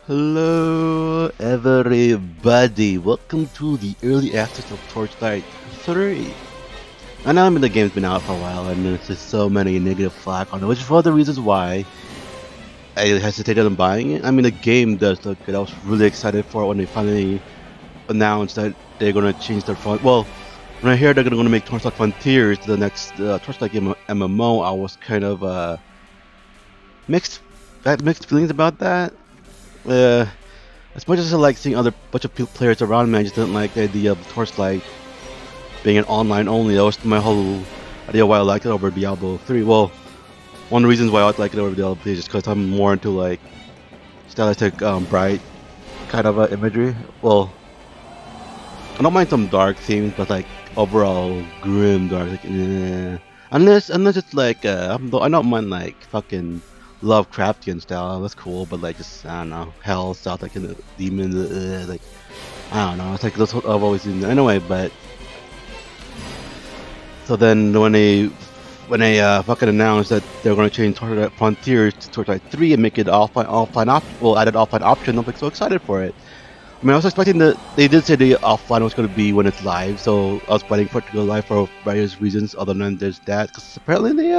Hello, everybody. Welcome to the early access of Torchlight 3. I know the game's been out for a while, and there's just so many negative flack on it, which is one of the reasons why I hesitated on buying it. The game does look good. I was really excited for it when they finally announced that they're gonna change their front. Well, when I heard they're gonna make Torchlight Frontiers the next Torchlight game MMO, I was kind of mixed, had mixed feelings about that. Uh, as much as I like seeing other bunch of players around me, I just didn't like the idea of Torchlight being an online only. That was my whole idea why I liked it over Diablo 3. Well, one of the reasons why I like it over Diablo 3 is just because I'm more into like stylistic, bright kind of imagery. Well, I don't mind some dark themes, but like overall grim dark. Like, unless it's like I don't mind like fucking Lovecraftian style. That's cool, but like just I don't know hell stuff like in the demons. Like I don't know. It's like that's what I've always seen anyway. But so then when they fucking announced that they're gonna change Torchlight Frontiers to Torchlight 3 and make it added offline option, I'm like so excited for it. I was expecting that they did say the offline was going to be when it's live, so I was waiting for it to go live for various reasons other than there's that. Because apparently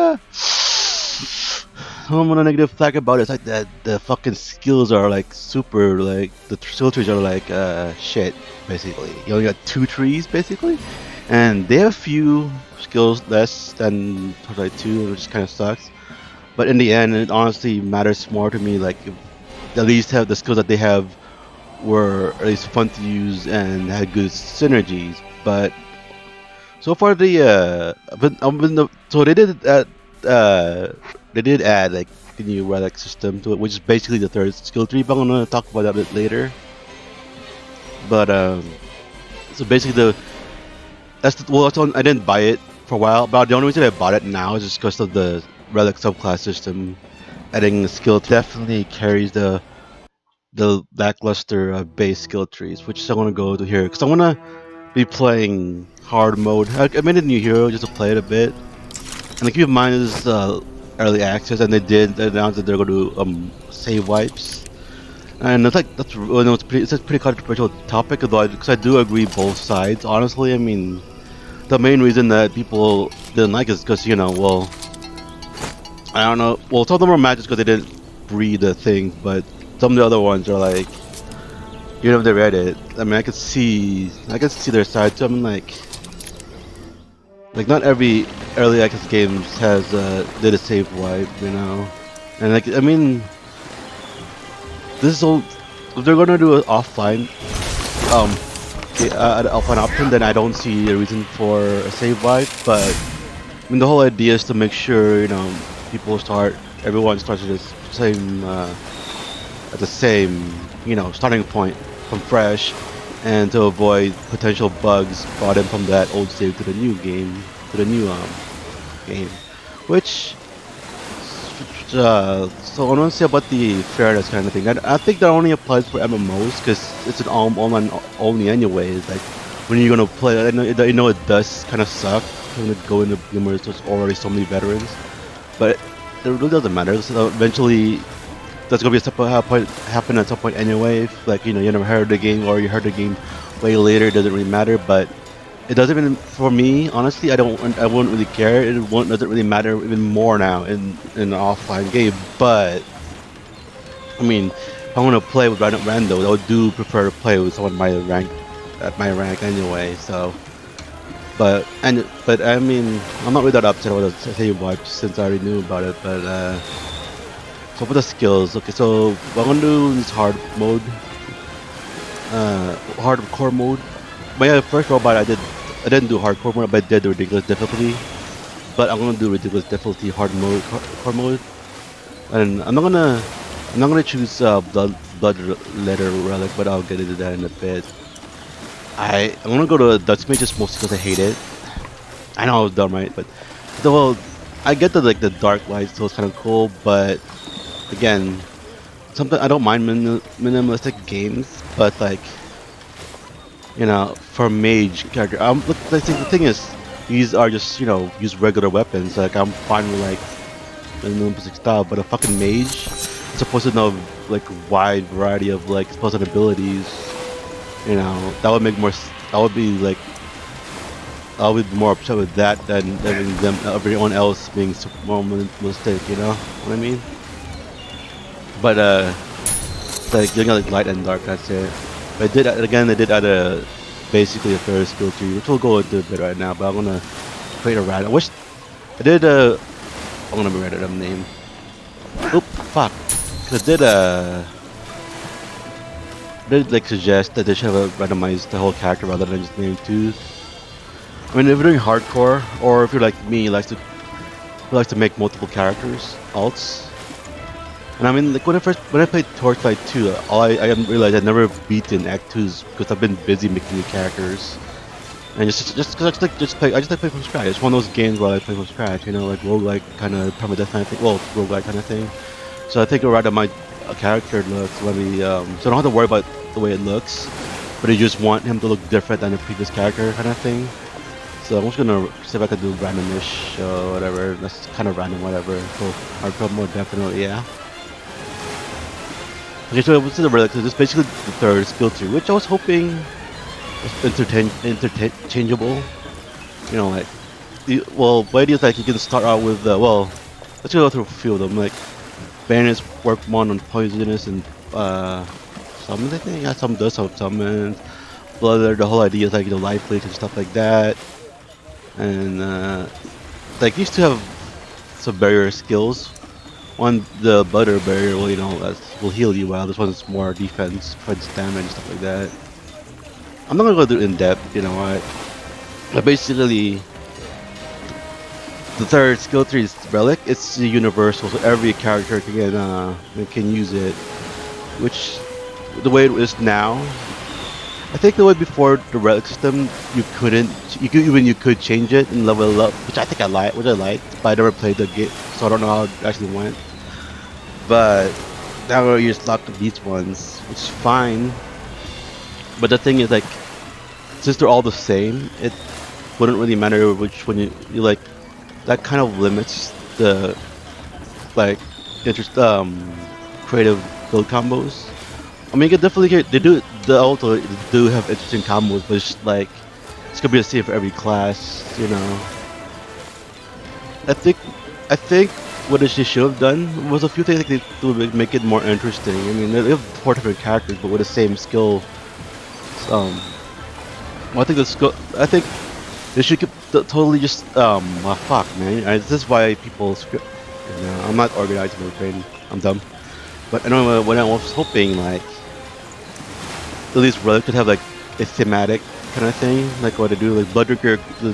some of the negative flag about it is like that the fucking skills are like super, like the skill trees are like shit, basically. You only got 2 trees, basically, and they have a few skills less than Torchlight 2, which kind of sucks. But in the end, it honestly matters more to me, like if they at least have the skills that they have were at least fun to use and had good synergies. But so far so they did add like a new relic system to it, which is basically the third skill tree. But I'm gonna talk about that a bit later. But so basically I didn't buy it for a while, but the only reason I bought it now is just because of the relic subclass system. Adding the skill definitely carries the lackluster base skill trees, which I want to go to here because I want to be playing hard mode. I made a new hero just to play it a bit, and keep in mind this is early access, and they did announce that they're going to save wipes, and it's like it's a pretty controversial topic, although because I do agree both sides. Honestly, the main reason that people didn't like it is because well, I don't know. Well, some of them are mad just because they didn't breed the thing, but some of the other ones are like, even if they read it, I could see their side too. Like not every early access games has did a save wipe, and like this is all. If they're gonna do an offline, an offline option, then I don't see a reason for a save wipe. But the whole idea is to make sure everyone starts at the same. At the same, starting point from fresh, and to avoid potential bugs brought in from that old save to the new game, game. Which, so I want to say about the fairness kind of thing. I think that only applies for MMOs because it's an online only anyway. It's like when you're gonna play, I know it does kind of suck when it go into gamers. There's already so many veterans, but it really doesn't matter. So eventually that's gonna be happen at some point anyway. If, like you never heard the game or you heard the game way later, it doesn't really matter. But it doesn't even for me, honestly. I wouldn't really care. Doesn't really matter even more now in an offline game. But if I want to play with rando, I do prefer to play with someone at my rank anyway. So, but I'm not really that upset with the save wipe since I already knew about it. But so for the skills, okay, so what I'm gonna do is hardcore mode. My first robot I didn't do hardcore mode, but I did the ridiculous difficulty. But I'm gonna do ridiculous difficulty hardcore mode, and I'm not gonna choose blood letter relic, but I'll get into that in a bit. I'm gonna go to Dutch Mage just mostly because I hate it. I know I was dumb, right? But I get the dark light, so it's kind of cool, but again, I don't mind minimalistic games, but like, for a mage character, the thing is, these are just, use regular weapons. Like, I'm fine with like minimalistic style, but a fucking mage, supposed to know like a wide variety of like supposed abilities, you know, that would make more. That would be like I would be more upset with that than having them everyone else being more mistake. You know what I mean? But it's like you know, like light and dark. That's it. But I did again. I did add a basically a third skill tree, which we'll go into a bit right now. But I'm gonna create a random. I wish I did. I'm gonna be random name. Oop, fuck. 'Cause I did like suggest that they should have randomized the whole character rather than just name two. I mean, if you're doing hardcore, or if you're like me, who likes to make multiple characters, alts. And I mean, like when I played Torchlight 2, I realized I'd never beaten Act 2s because I've been busy making new characters. And just cause I just like play from scratch. It's one of those games where I play from scratch, you know, like roguelike kind of permadeath kind of thing. Well, roguelike kind of thing. So I think rather my character looks, let me so I don't have to worry about the way it looks, but I just want him to look different than the previous character kind of thing. So I'm just gonna see if I can do randomish or whatever. That's kind of random, whatever. So hardcore mode definitely, yeah. Okay, so what's the relic? So this is basically the third skill tree, which I was hoping was interchangeable. You know, like, well, the idea is like you can start out with well, let's go through a few of them. Like, bandits work more on poisonous and summons. I think yeah, some does, some summons. Blood, the whole idea is like life leech and stuff like that. And like these two have some barrier skills. One, the butter barrier, well, you know, will heal you while this one's more defense, damage, stuff like that. I'm not gonna go through in depth, you know what? But basically, the third skill tree is relic. It's universal, so every character can use it. Which, the way it is now, I think the way before the relic system, you could change it and level it up, which I think I liked, but I never played the game, so I don't know how it actually went. But now you're just locked with these ones, which is fine. But the thing is, like, since they're all the same, it wouldn't really matter which one you like. That kind of limits the like creative build combos. I mean, you can definitely get, they also do have interesting combos, but it's like it's gonna be the same for every class, you know. I think what they should have done was a few things like to make it more interesting. I mean, they have 4 different characters, but with the same skill. Well, I think they should totally just well, fuck, man. This is why people script. You know, I'm not organized in my brain. I'm dumb. But anyway, when I was hoping like at least Relic could have like a thematic kind of thing, like what they do, like Bloodrinker, the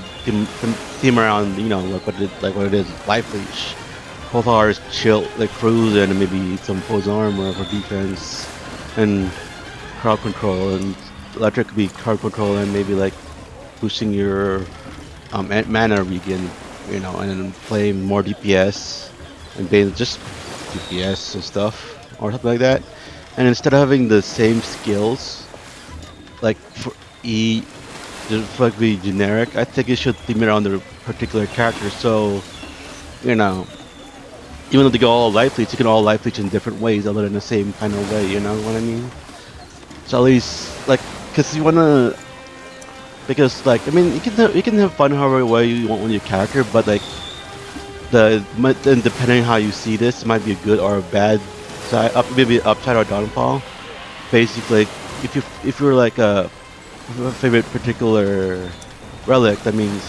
theme around, you know, like what it is, Life Leech. Pulsar is chill, like cruise, and maybe some pose armor for defense, and crowd control, and electric could be crowd control, and maybe like boosting your mana regen, you know, and then playing more DPS and being just DPS and stuff or something like that. And instead of having the same skills, like for E, just like be generic, I think it should theme around the particular character. So, you know, even though they go all life leech, you can all life leech in different ways other than the same kind of way, you know what I mean? So at least, like, cause you wanna, because like, I mean, you can have fun however way you want with your character, but like, then depending on how you see this, it might be a good or a bad side, maybe upside or downfall. Basically, if you're like a favorite particular relic, that means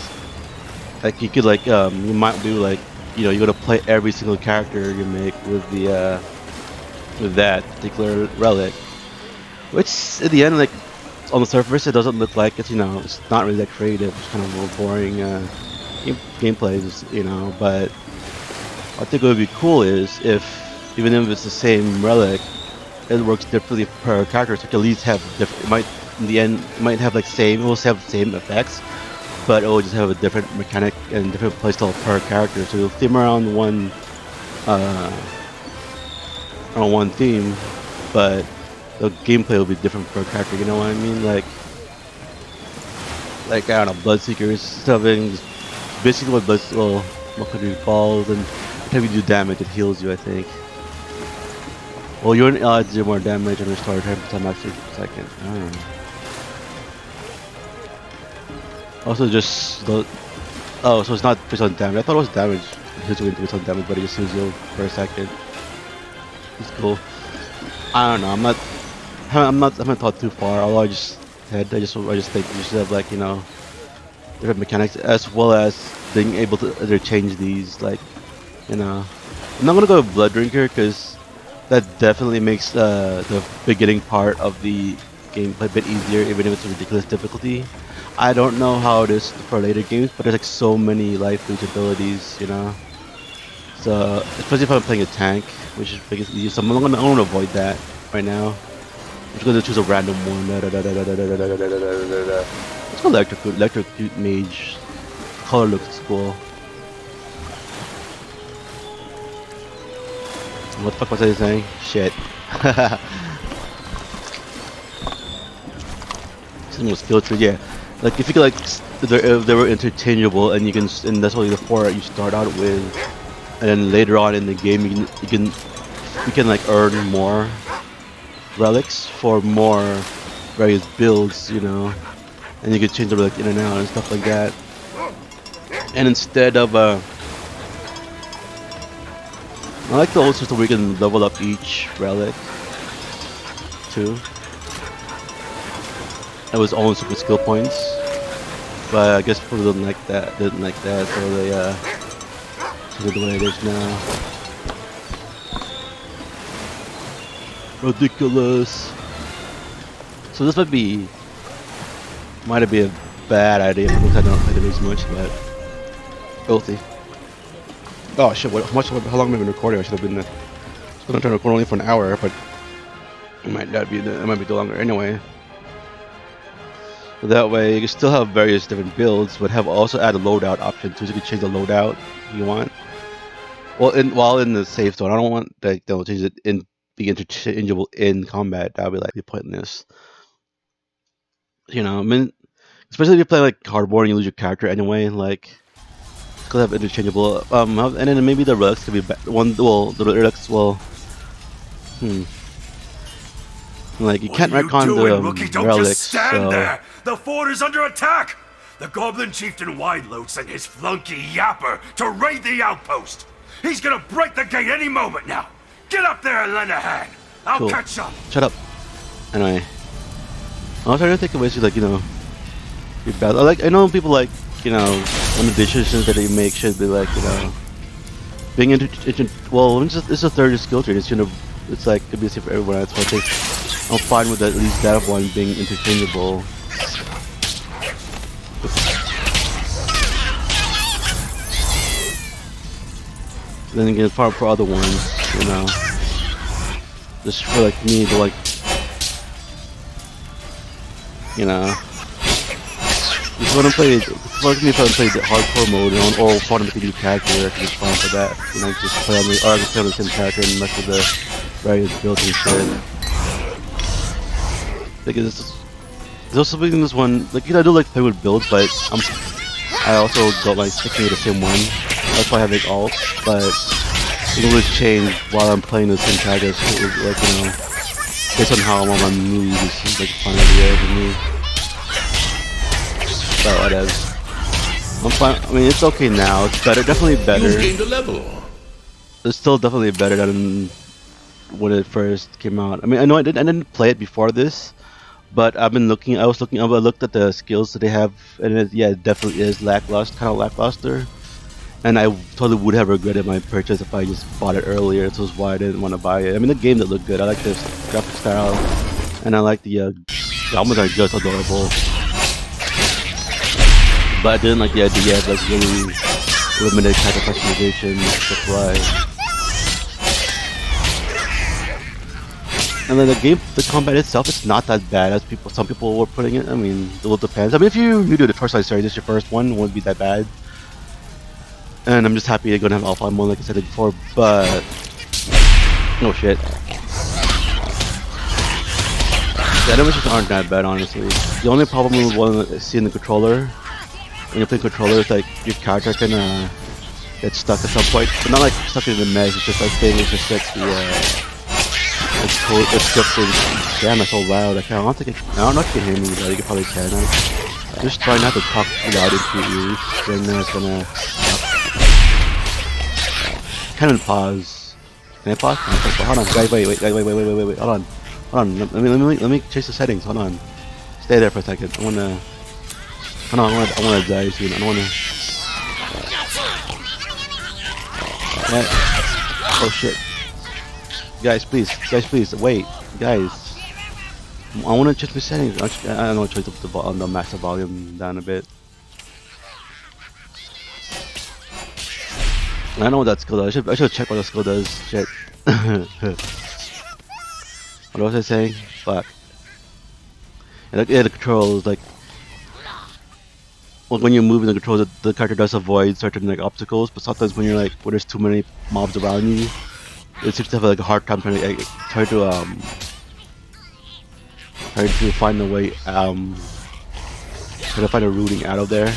like you could like you might do like, you know, you're gonna play every single character you make with the with that particular relic, which at the end, like on the surface, it doesn't look like it's, you know, it's not really that creative. It's kind of more boring gameplay, you know. But I think what would be cool is if even if it's the same relic, it works differently per character. So it can at least have different. It might in the end it might have like same. It will have the same effects, but it will just have a different mechanic and different playstyle per character. So you'll theme around one on one theme, but the gameplay will be different per character. You know what I mean? Like I don't know, Bloodseekers stuffing. Basically, what could do balls, and every time you do damage, it heals you, I think. Well, your odds do more damage and restore 10% max per second. I don't know. Also, just the. Oh, so it's not based on damage. I thought it was damage. It's going to be on damage, but it just heals you for a second. It's cool. I don't know. I haven't thought too far. Although I just think you should have, like, you know, different mechanics as well as being able to interchange these, like, you know. I'm not gonna go with Blood Drinker because that definitely makes the beginning part of the gameplay a bit easier, even if it's a ridiculous difficulty. I don't know how it is for later games, but there's like so many life leech abilities, you know. So especially if I'm playing a tank, which is easy. So I'm gonna avoid that right now. I'm just gonna choose a random one. Let's go Electrocute Mage. Color looks cool. What the fuck was I saying? Shit. Something was skill tree, yeah. Like if you could, like, if they were interchangeable, and and that's only the 4 that you start out with, and then later on in the game you can like earn more relics for more various builds, you know, and you can change them, like, in and out and stuff like that. And instead of I like the old system where you can level up each relic too. It was only super skill points, but I guess people didn't like that, so they took it the way it is now. Ridiculous. So this might have been a bad idea because I don't play the as much, but filthy. Oh shit! How long have I been recording? I should have been. I'm trying to record only for an hour, but it might be too longer anyway. So that way you can still have various different builds, but have also add a loadout option too, so you can change the loadout if you want. Well, while in the safe zone, I don't want, like, they'll change it in be interchangeable in combat. That would be pointless. You know, I mean, especially if you play like hardboard and you lose your character anyway, like. Could have interchangeable, and then maybe the relics could be the relics like, you can't retcon the relics, just stand so there. The fort is under attack. The Goblin Chieftain Wideload sent his flunky Yapper to raid the outpost. He's gonna break the gate any moment now. Get up there and lend a hand. I'll catch up. Shut up. Anyway, I was trying to think of ways to, like, you know, be bad. I know people, like, you know, one of the decisions that they make should be, like, you know, being well, it's a third skill tree. It's like, could be the same for everyone else. So I think I'm fine with at least that one being interchangeable. Then again, for other ones, you know, just for, like, me to, like, you know. Just want to play the hardcore mode, or want to make a new character. I can just fun for that. You know, just play on the, or I can play on the same character and mess with the various builds and shit. Because there's also in this one, like, you know, I do like play with builds, but I also don't like sticking with the same one. That's why I have like alt, but it can always change while I'm playing the same character. So it was, like, you know, based on how I'm on my mood, it's like a fun idea for me. But whatever. I'm fine. I mean, it's okay now. It's better, definitely better. You've gained a level. It's still definitely better than when it first came out. I mean, I know I didn't play it before this, but I looked at the skills that they have, and it definitely is kind of lackluster. And I totally would have regretted my purchase if I just bought it earlier. So that's why I didn't want to buy it. I mean, the game did look good. I like this graphic style, and I like the goblins are just adorable. But I didn't like the idea of, like, really limited type of customization. That's why. And then the combat itself, it's not that bad as some people were putting it. I mean, it will depend. I mean, if you're new to the Torchlight series, this is your first one, it won't be that bad. And I'm just happy they're gonna have alpha mode, like I said before. But no shit. The animations aren't that bad, honestly. The only problem with seeing the controller, when you play controller, is like your character can get stuck at some point, but not like stuck in the mess. It's just like things, it's just like It's scripted. Damn, that's so loud. I don't think I don't know if you can hear me, but you can probably can. Just try not to talk loud into your ears. Then it's gonna kind of pause. Can I pause? Hold on, guys. Wait. Hold on. Let me change the settings. Hold on. Stay there for a second. I wanna die soon. I don't wanna. What? Oh shit. Guys, please, wait, guys. I want to change the settings. I don't know, change the master volume down a bit. I don't know what that skill does. I should check what the skill does. Shit. What was I saying? Fuck. Yeah, the controls like. Well, when you're moving the controls, the character does avoid certain like obstacles, but sometimes when you're like, when there's too many mobs around you, it seems to have like a hard time trying to find a way try to find a routing out of there. I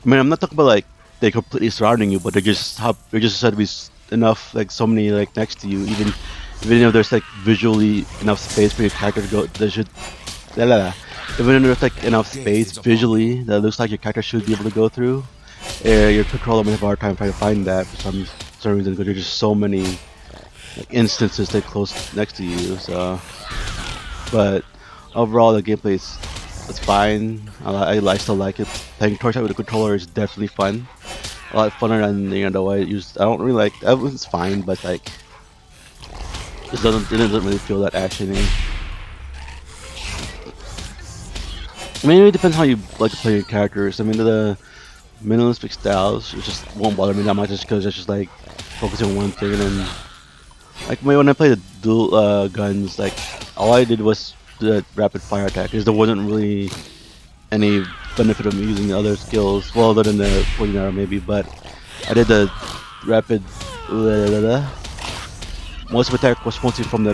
mean, I'm not talking about like they're completely surrounding you, but they just said to be enough, like so many like next to you, even if there's like visually enough space for your character to go. They should even if there's like enough space visually that looks like your character should be able to go through, your controller may have a hard time trying to find that for some reason, because there's just so many like instances that close next to you. So, but overall the gameplay is fine. I still like it. Playing Torchlight with the controller is definitely fun. A lot funner than the way it used. I don't really like. It's fine, but like it doesn't really feel that actiony. I mean, it depends how you like to play your characters. I mean, the minimalistic styles, it just won't bother me that much, just because it's just like focusing on one thing. And then, like when I play the dual guns, like all I did was the rapid fire attack, because there wasn't really any benefit of me using the other skills. Well, other than the poison arrow maybe, but I did the rapid. Most of the attack was mostly from the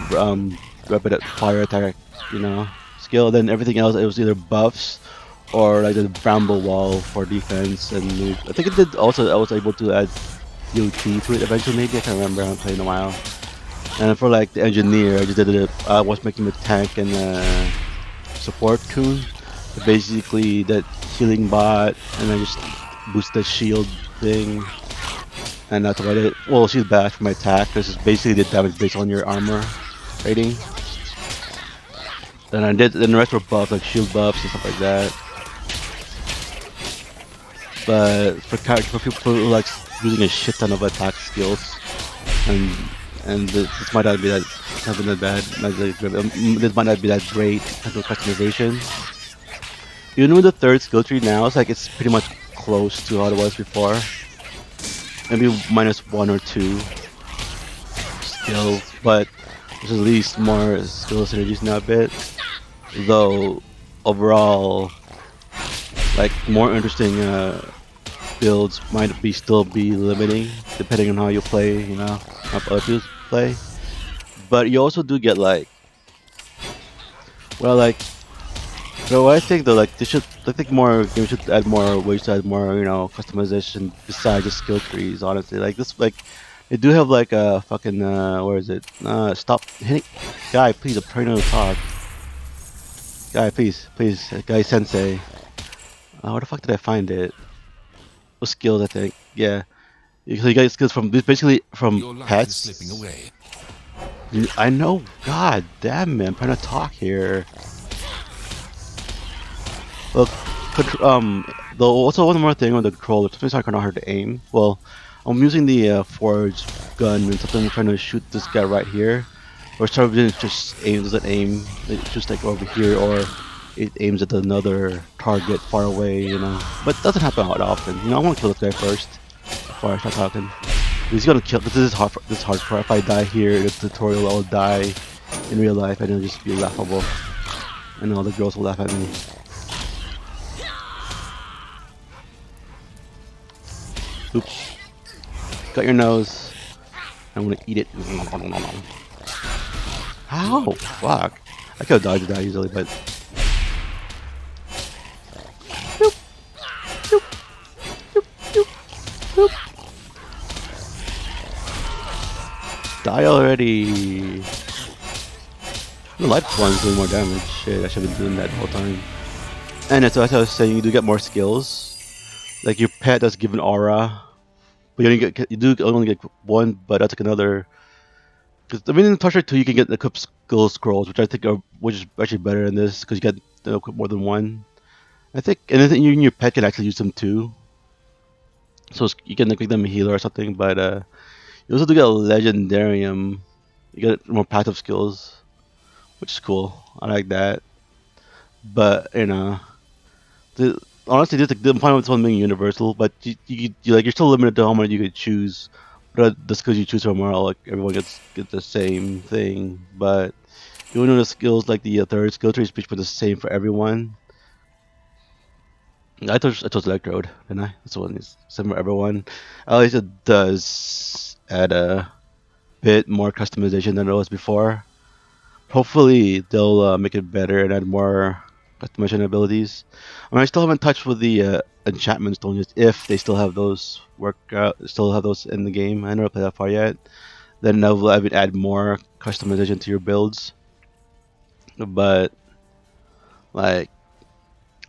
rapid fire attack, skill. Then everything else, it was either buffs or like the bramble wall for defense. And I think it did also. I was able to add UT to it eventually. Maybe I can't remember. I haven't played in a while. And for like the engineer, I just did it. I was making the tank and support tune. So basically, that healing bot, and I just boost the shield thing. And that's what I did. Well, shield bash for my attack. This is basically the damage based on your armor rating. Then the rest were buffs, like shield buffs and stuff like that. But for people who like using a shit ton of attack skills, and this might not be that bad. This might not be that great type of customization. Even with the third skill tree now, it's pretty much close to how it was before. Maybe -1 or 2 skills, but there's at least more skill synergies now a bit. Though overall, like more interesting builds might still be limiting depending on how you play, how other people play. But you also do get like, well, like, so I think though, like they should add more ways to add more, customization besides just skill trees. Honestly, like this, like they do have like a fucking where is it? Stop hitting, guy, please. I'm trying to talk. Guy, please, guy sensei. Where the fuck did I find it? Those skills, I think. Yeah, you get skills from basically from Your life pets. is slipping away. I know. God damn it! I'm trying to talk here. Look, though also one more thing on the controller. Sometimes I kind of hard to aim. Well, I'm using the forge gun, and sometimes I'm trying to shoot this guy right here. Or sometimes it just doesn't aim. It's just like over here, or it aims at another target far away, But it doesn't happen that often. I want to kill this guy first before I start talking. He's gonna kill. This is hardcore. If I die here in the tutorial, I'll die in real life, and it'll just be laughable. And all the girls will laugh at me. Oops. Cut your nose. I'm gonna eat it. How? Fuck. I could have dodged that easily, but. Boop. Boop. Boop. Boop. Boop. I already. The light one's doing more damage. Shit, I should have been doing that the whole time. And that's what I was saying. You do get more skills. Like your pet does give an aura, but you do only get one. But that's like another. Because I mean, in Torchlight 2, you can get equip skill scrolls, which I think are which is actually better in this because you get equip more than one. I think, and I think you and your pet can actually use them too. So you can make them a healer or something. But you also do get a legendarium. You get more passive skills, which is cool. I like that. But honestly, the point of this one being universal, but you're still limited to how many you could choose. But just because you choose from more, like everyone gets the same thing. But even though the skills like the third skill tree is pretty much the same for everyone. I chose Electrode, didn't I? That's the one is same for everyone. At least it does add a bit more customization than it was before. Hopefully they'll make it better and add more customization abilities. I mean, I still haven't touched with the enchantment stones if they still have those in the game. I never played that far yet. Then they'll add more customization to your builds. But like,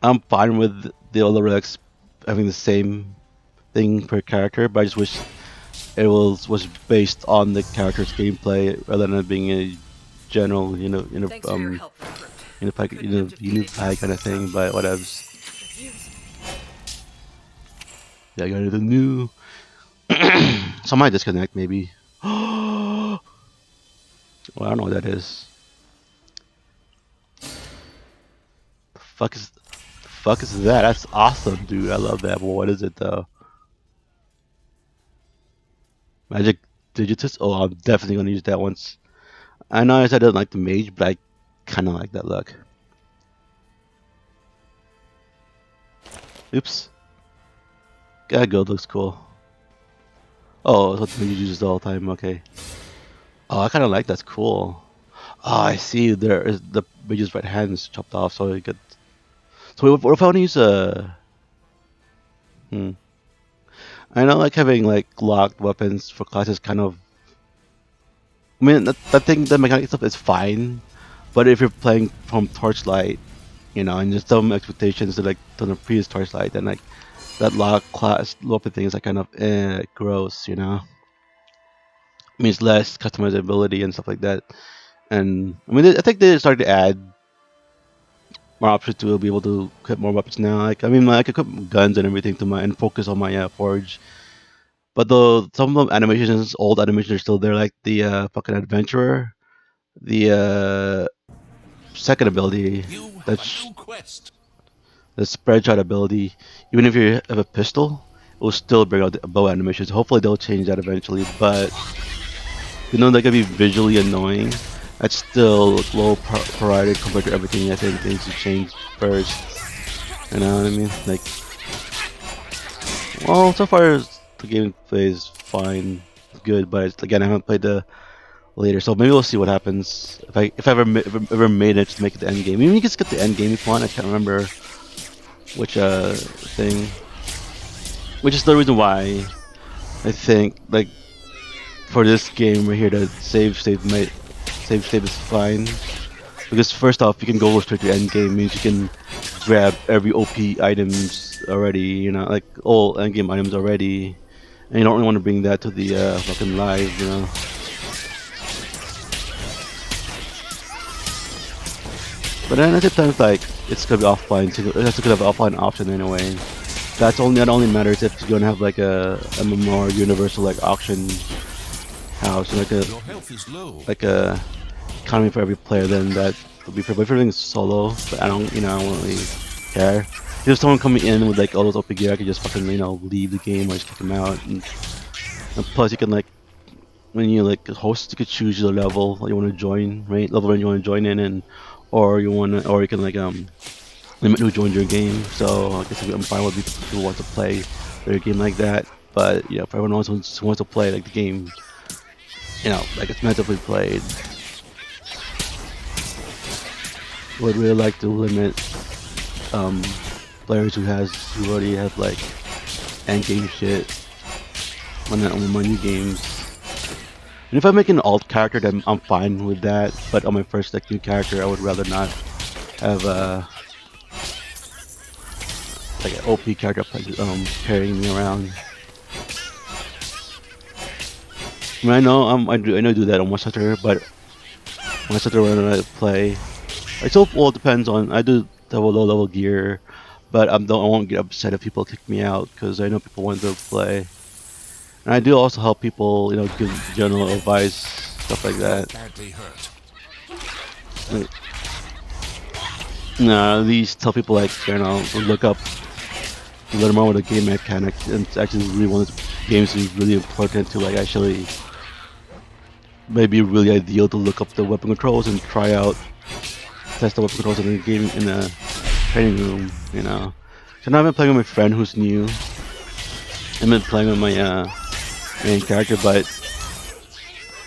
I'm fine with the other relics having the same thing per character, but I just wish it was based on the character's gameplay rather than it being a general, unified kind of thing. But whatevs. Yeah, I got it new. So I might disconnect maybe. Well, I don't know what that is. The fuck is that? That's awesome, dude. I love that. But what is it though? Magic Digitus? Oh, I'm definitely gonna use that once. I know I said I don't like the mage, but I kinda like that look. Oops. That gold looks cool. Oh, that's what the mage uses all the time, okay. Oh, I kinda like that's cool. Oh, I see. There is the mage's right hand is chopped off, so you get. So what if I want to use a? I know, like having like locked weapons for classes, kind of. I mean, that thing, the mechanic stuff is fine, but if you're playing from Torchlight, and there's some expectations to like to the previous Torchlight, then like that lock class weapon thing is like kind of gross, It means less customizability and stuff like that. And I mean, I think they started to add more options to be able to equip more weapons now. Like, I mean, I could equip guns and everything and focus on my forge. But though some of the animations, old animations, are still there, like the fucking adventurer, the second ability, that's the spread shot ability. Even if you have a pistol, it will still bring out the bow animations. Hopefully they'll change that eventually. But that can be visually annoying. That's still low priority compared to everything I think needs to change first. You know what I mean? Like, well, so far the gameplay is fine, good, but again, I haven't played the later, so maybe we'll see what happens if I ever made it to make it the end game. Maybe you can skip the end game if you want. I can't remember which thing. Which is the reason why I think like for this game right here, the save is fine. Because first off, you can go straight to end game, means you can grab every OP items already, like all end game items already, and you don't really want to bring that to the fucking live, But then at the times, like, it's gonna be offline, so it's gonna have an offline option anyway. That only matters if you're gonna have like a more universal like auction house, like a economy for every player. Then that would be perfect. If everything's solo, but I don't really care. If there's someone coming in with like all those OP gear, I could just fucking leave the game or just kick them out. And plus, you can like when you like host, you could choose your level you want to join, right? Level range you want to join in, or you can like limit who joins your game. So I guess I'm fine with people who want to play their game like that. But for everyone else who wants to play like the game, like it's meant to be played. Would really like to limit players who already have like end game shit on my new games. And if I make an alt character, then I'm fine with that. But on my first like new character, I would rather not have like an OP character carrying me around. I mean, I know I do that on Monster Hunter, but Monster Hunter when I play, it still all depends on. I do low level gear, but I won't get upset if people kick me out because I know people want to play. And I do also help people, give general advice, stuff like that. Like, no, at least tell people like, look up, learn more with the game mechanics, and it's actually really one of the games is really important to like actually maybe really ideal to look up the weapon controls and try out, test the weapon controls in the game in a training room, So now I've been playing with my friend who's new. I've been playing with my main character, but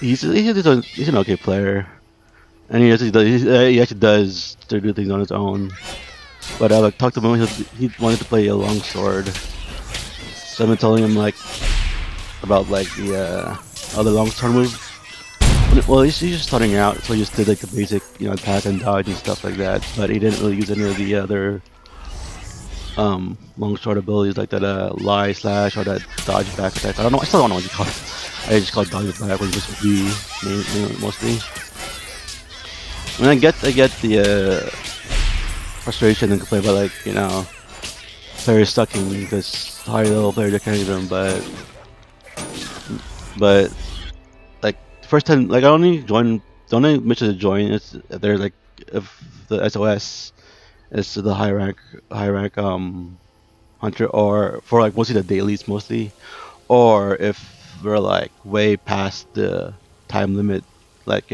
he's an okay player, and he actually does to do things on his own. But I talked to him. He wanted to play a longsword, so I've been telling him about the other longsword move. Well, he's just starting out, so he just did like the basic attack and dodge and stuff like that. But he didn't really use any of the other longsword abilities like that lie slash or that dodge back attack. I don't know. I still don't know what you call it. I just call it dodge back, which is just B mostly. I mean, I get the frustration and complaint about players sucking because high level players are carrying them, but like first time I only mention to join is if there's like if the SOS is the high rank hunter, or for like mostly the dailies mostly, or if we're like way past the time limit, like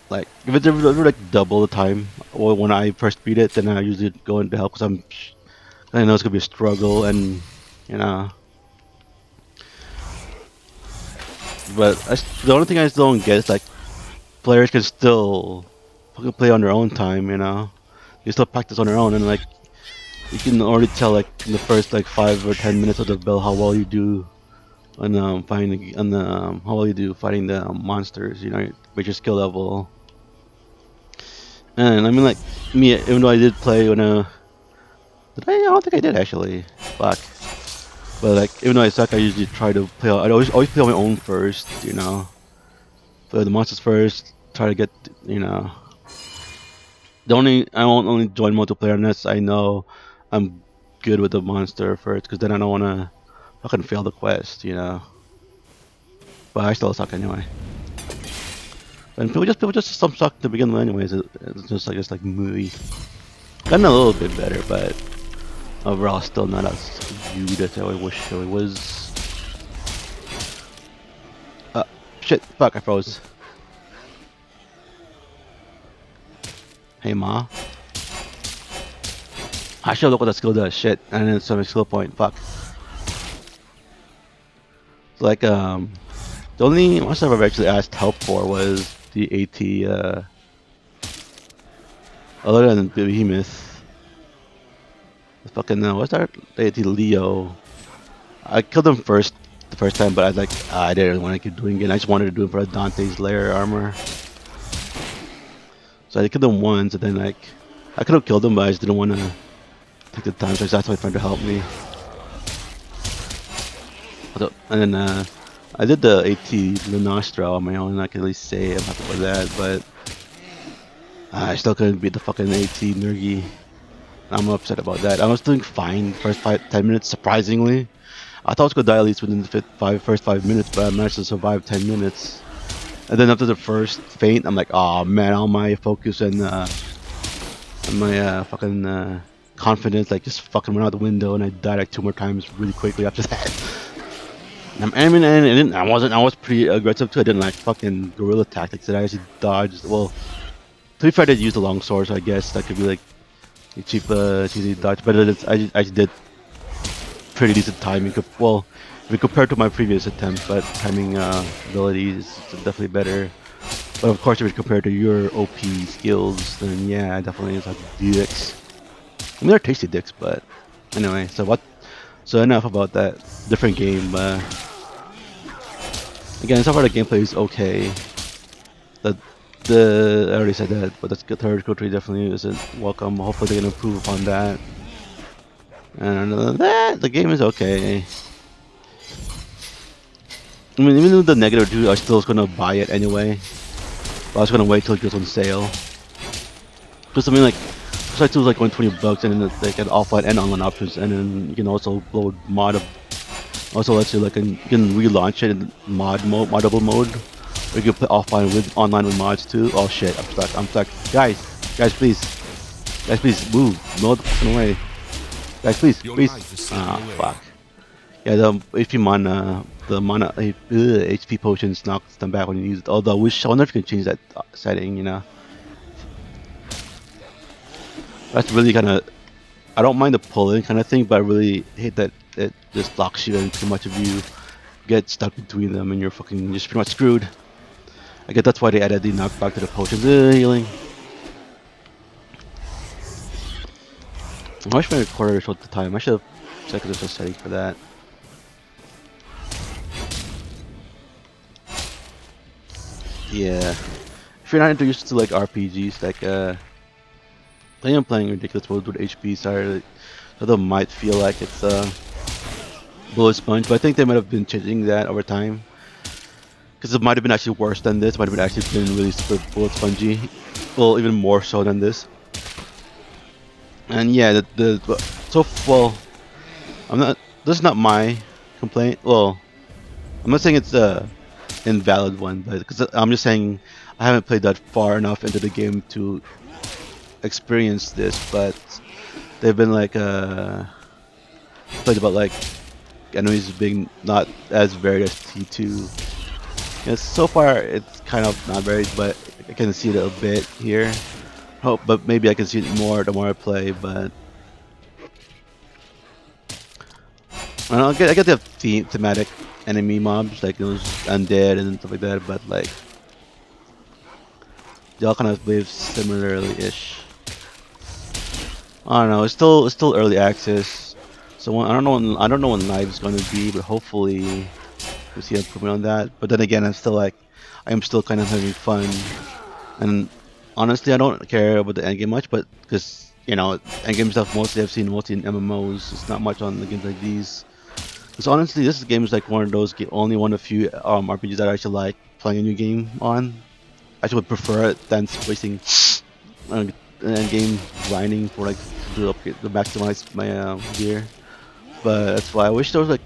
like if it's ever like double the time or when I first beat it, then I usually go into help because I know it's gonna be a struggle, and but the only thing I still don't get is like players can still fucking play on their own time, you still practice on their own, and like you can already tell like in the first like 5 or 10 minutes of the build how well you do on how well you do fighting the monsters, with your skill level. And I mean, like me, even though I did play when did I? I don't think I did actually. Fuck. But like, even though I suck, I usually try to play. I always play on my own first, Play the monsters first. Try to get, I won't only join multiplayer unless I know I'm good with the monster first, because then I don't want to fucking fail the quest, But I still suck anyway. And people just some suck to begin with anyways. It's just like movie. Gotten a little bit better, but overall still not as huge as I wish it was. Shit, fuck, I froze. Hey ma. I should look what that skill does, shit. And then it's a skill point, fuck. It's like the only monster I've actually asked help for was the AT other than Behemoth. Fucking what's that? The AT Leo. I killed him the first time, but I was like, I didn't want to keep doing it. I just wanted to do it for Dante's lair armor. So I killed him once, and then like I could have killed him, but I just didn't want to take the time. So I just asked my friend to help me. And then I did the AT Nostra on my own, and I can at least say I'm happy with that, but I still couldn't beat the fucking AT Nergi. I'm upset about that. I was doing fine first 10 minutes, surprisingly. I thought I was going to die at least within the first 5 minutes, but I managed to survive 10 minutes. And then after the first feint, I'm like, oh man, all my focus and my fucking confidence like just fucking went out the window, and I died like 2 more times really quickly after that. I mean, and I was pretty aggressive too. I didn't like fucking guerrilla tactics. I actually dodged. Well, to be fair, I did use the longsword, so I guess that could be like a cheesy dodge. But I did pretty decent timing. Well, if you compare to my previous attempt, but timing abilities is definitely better. But of course, if you compare to your OP skills, then yeah, definitely it's like dicks. I mean, they're tasty dicks, but anyway. So enough about that. Different game. Again, so far the gameplay is okay. The I already said that, but that's good. Torchlight 3 definitely isn't welcome. Hopefully they can improve upon that. And other than that, the game is okay. I mean, even with the negative review, I still was gonna buy it anyway. But I was gonna wait till it goes on sale. Because I mean, like, Torchlight 2 is like only 20 bucks, and then they get offline and online options, and then you can also load mod. Also lets you like you can relaunch it in moddable mode, or you can play offline with online with mods too. Oh shit, I'm stuck. I'm stuck. Guys, please move. No the fucking way. Guys, please. Ah, fuck. Yeah, the HP potions knocks them back when you use it. Although I wonder if you can change that setting. You know, that's really kind of. I don't mind the pulling kind of thing, but I really hate that it just locks you in too much of you get stuck between them and you're fucking just pretty much screwed. I guess that's why they added the knockback to the potions. Healing. I wish my recorder showed the time. I should have checked if there's a setting for that. Yeah. If you're not used to like RPGs, like I am playing ridiculous mode with HP, sorry, so they might feel like it's bullet sponge, but I think they might have been changing that over time. Because it might have been actually worse than this, might have been actually been really super bullet spongy. Well, even more so than this. And yeah, well, this is not my complaint. Well, I'm not saying it's a invalid one, but because I'm just saying I haven't played that far enough into the game to experience this, but they've been like played about like enemies being not as varied as T2. Yeah, so far it's kind of not varied, but I can see it a bit here. Hope, but maybe I can see it more the more I play. But I get the thematic enemy mobs like those undead and stuff like that, but like they all kind of behave similarly-ish. I don't know. It's still early access, so I don't know when live is going to be, but hopefully we'll see improvement on that. But then again, I am still kind of having fun, and honestly, I don't care about the endgame much, but because you know, endgame stuff mostly I've seen mostly in MMOs. It's not much on the games like these. Because honestly, this game is like one of those only one of few RPGs that I actually like playing a new game on. I actually would prefer it than wasting an endgame grinding for like to maximize my gear. But that's why I wish there was like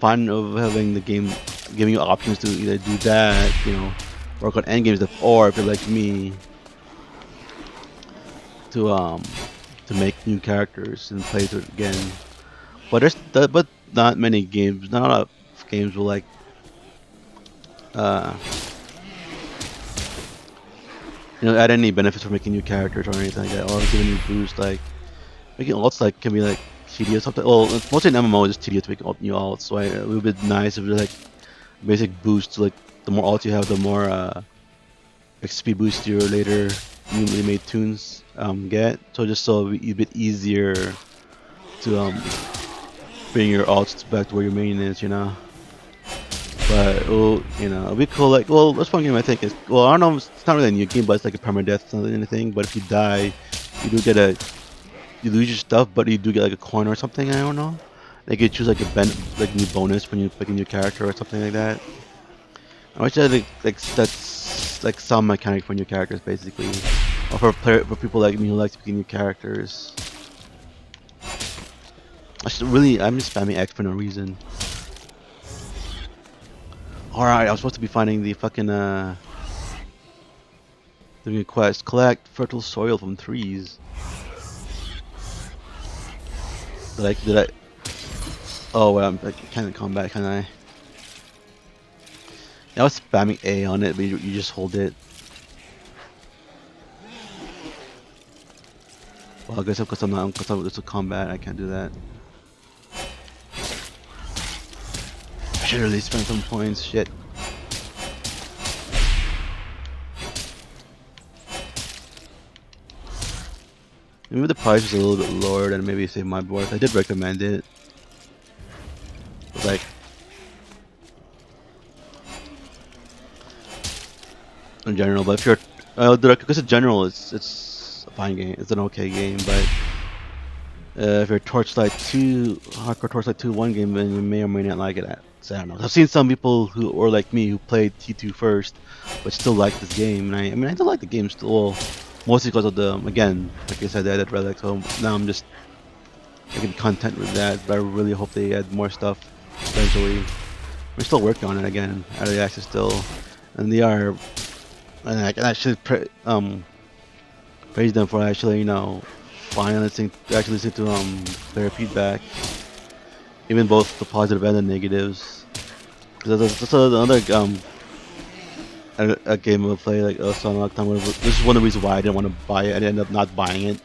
fun of having the game giving you options to either do that, you know, work on endgame stuff, or if you're like me, to make new characters and play through it again. But not many games, not a lot of games will like uh add any benefits for making new characters or anything like that, or giving you boost like making alts like can be like tedious something. Well, mostly in MMO it's tedious to make new alts, so it would be nice if it was like basic boost. Like the more alts you have, the more XP boost your later newly made tunes get. So just so it'd be a bit easier to bring your alts back to where your main is, you know. But it'll be cool. Like, well, this one game I think is I don't know. It's not really a new game, but it's like a permadeath or anything. But if you die, you do get you lose your stuff, but you do get like a coin or something. I don't know. Like you choose like like new bonus when you pick a new character or something like that. I wish that that's like some mechanic for new characters basically, or for people like me who like picking new characters. I'm just spamming X for no reason. Alright, I was supposed to be finding the fucking the quest. Collect fertile soil from trees. Did I oh well, I can't come back, can I? Yeah, I was spamming A on it, but you just hold it. Well, I guess because it's a combat, I can't do that. I should really spend some points. Shit. Maybe the price was a little bit lower than maybe say my worth. I did recommend it. But like, in general. But if you're because in general, it's a fine game. It's an okay game, but if you're Torchlight 2, hardcore Torchlight 2 one game, then you may or may not like it. So I don't know. I've seen some people who, or like me, who played T2 first, but still like this game. And I mean, I do like the game still, well, mostly because of the, again, like I said, the added relic. So now I'm just making content with that. But I really hope they add more stuff eventually. We're still working on it again. Early access still, and they are, and I can actually praise them for actually, finally listening to their feedback, even both the positive and the negatives. That's another a game I'll play like so a long time. This is one of the reasons why I didn't want to buy it. I ended up not buying it.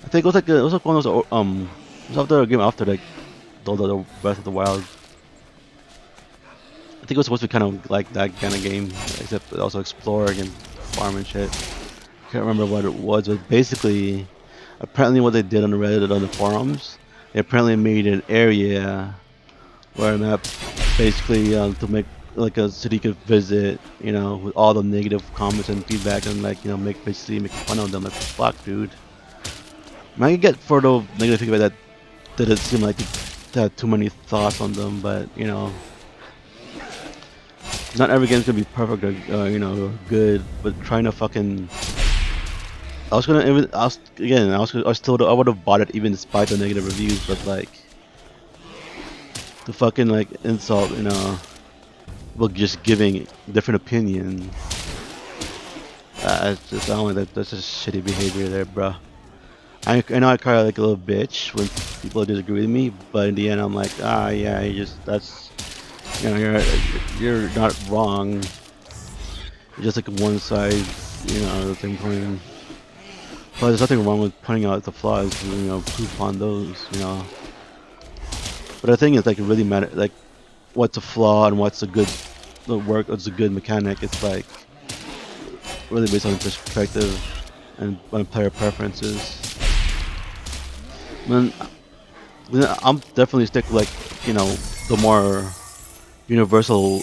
I think it was like one of those it was after a game after like the Breath of the Wild. I think it was supposed to be kind of like that kind of game, except also exploring and farm and shit. Can't remember what it was, but basically, apparently what they did on the Reddit on the forums, they apparently made an area where a map basically to make like a city could visit, with all the negative comments and feedback and like basically making fun of them. Like fuck, dude. I can get for the negative feedback that didn't seem like it had too many thoughts on them, but not every game's gonna be perfect or good. But trying to fucking I was gonna even I was still I would have bought it even despite the negative reviews, but like the fucking like insult, well, just giving different opinion. I don't like that's just shitty behavior there, bro. I know I cry like a little bitch when people disagree with me, but in the end I'm like, yeah, you're not wrong. You're just like one side, the thing coin. But there's nothing wrong with pointing out the flaws, proof on those, But the thing is, like, it really matters, like, what's a flaw and what's a good what's a good mechanic. It's like really based on perspective and on player preferences. Then I'm definitely stick like the more universal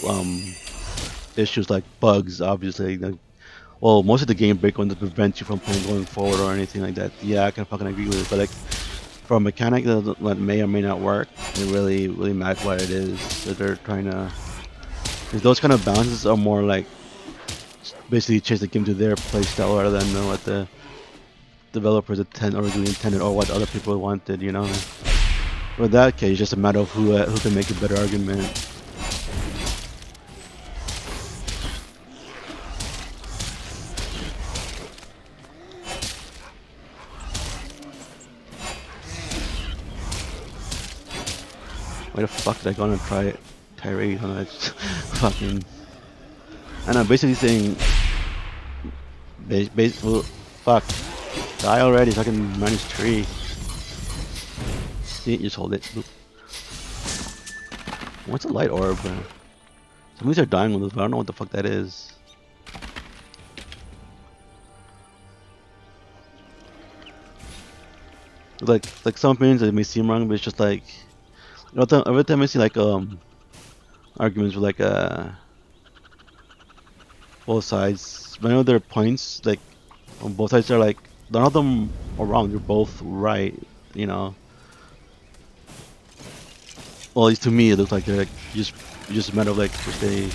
issues like bugs, obviously. Like, well, most of the game break to prevent you from playing going forward or anything like that. Yeah, I can fucking agree with it. But like for a mechanic that may or may not work, it really matters what it is that they're trying to. Because those kind of balances are more like basically change the game to their playstyle rather than what the developers originally intended or what other people wanted. With that case, it's just a matter of who can make a better argument. Why the fuck did I go on and try it? Tirade on it? Fucking. And I'm basically saying. Well, fuck. Die already, fucking minus 3. See, just hold it. Boop. What's a light orb? Some of these are dying with this, but I don't know what the fuck that is. Like some opinions it may seem wrong, but it's just like every time I see like arguments with like both sides, I know there are points like on both sides are like none of them are wrong. They're both right, Well, at least to me, it looks like they're like just a matter of like which they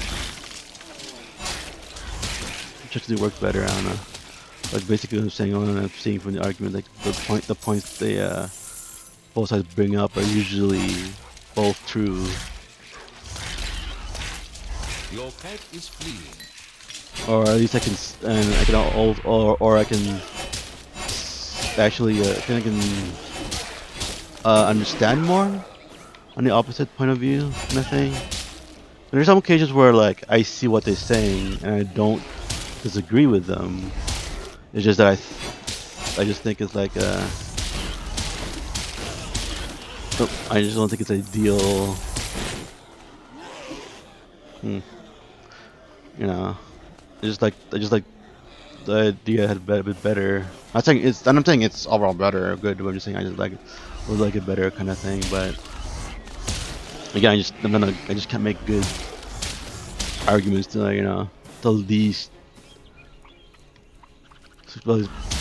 actually work better. I don't know. Like basically, what I'm saying, I'm seeing from the argument, like the points they both sides bring up are usually both true. Your pet is fleeing. Or at least I can actually understand more on the opposite point of view kind of thing. There's some occasions where like I see what they're saying and I don't disagree with them. It's just that I just think it's like I just don't think it's ideal. It's just like the idea had been a bit better. I'm saying it's overall better or good, but I'm just saying I just would like it better kind of thing. But again, I just can't make good arguments to the least At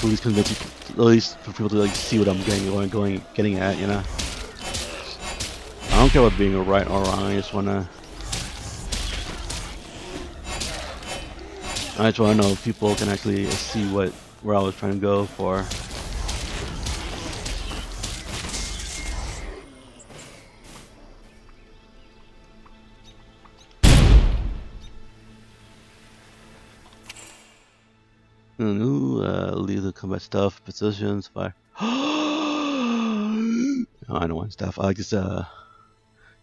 least convince you, at least for people to like see what I'm getting at, you know. I don't care about being right or wrong. I just wanna know if people can actually see where I was trying to go for. Ooh, leave the combat stuff, positions, fire. Oh, I don't want stuff. I just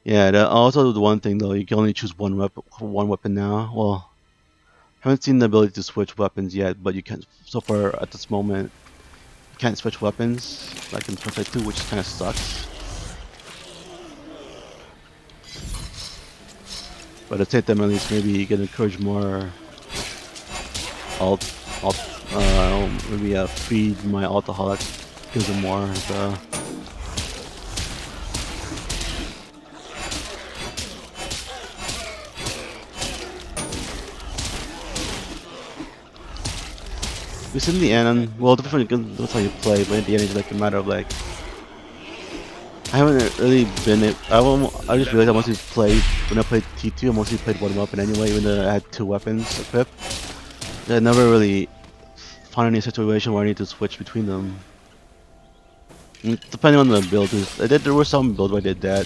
yeah. Also, the one thing though, you can only choose one weapon now. Well, I haven't seen the ability to switch weapons yet, but you can. So far at this moment, you can't switch weapons like in Torchlight 2, which kind of sucks. But at the same time, at least maybe you can encourage more alt, maybe feed my alcoholic, gives them more. So. Because in the end, well, that's how you play, but in the end, it's like a matter of like, I haven't really been. I just realized I mostly played when I played T2. I mostly played one weapon anyway, even though I had two weapons equipped. I never really found any situation where I need to switch between them. Depending on the build, there were some builds where I did that,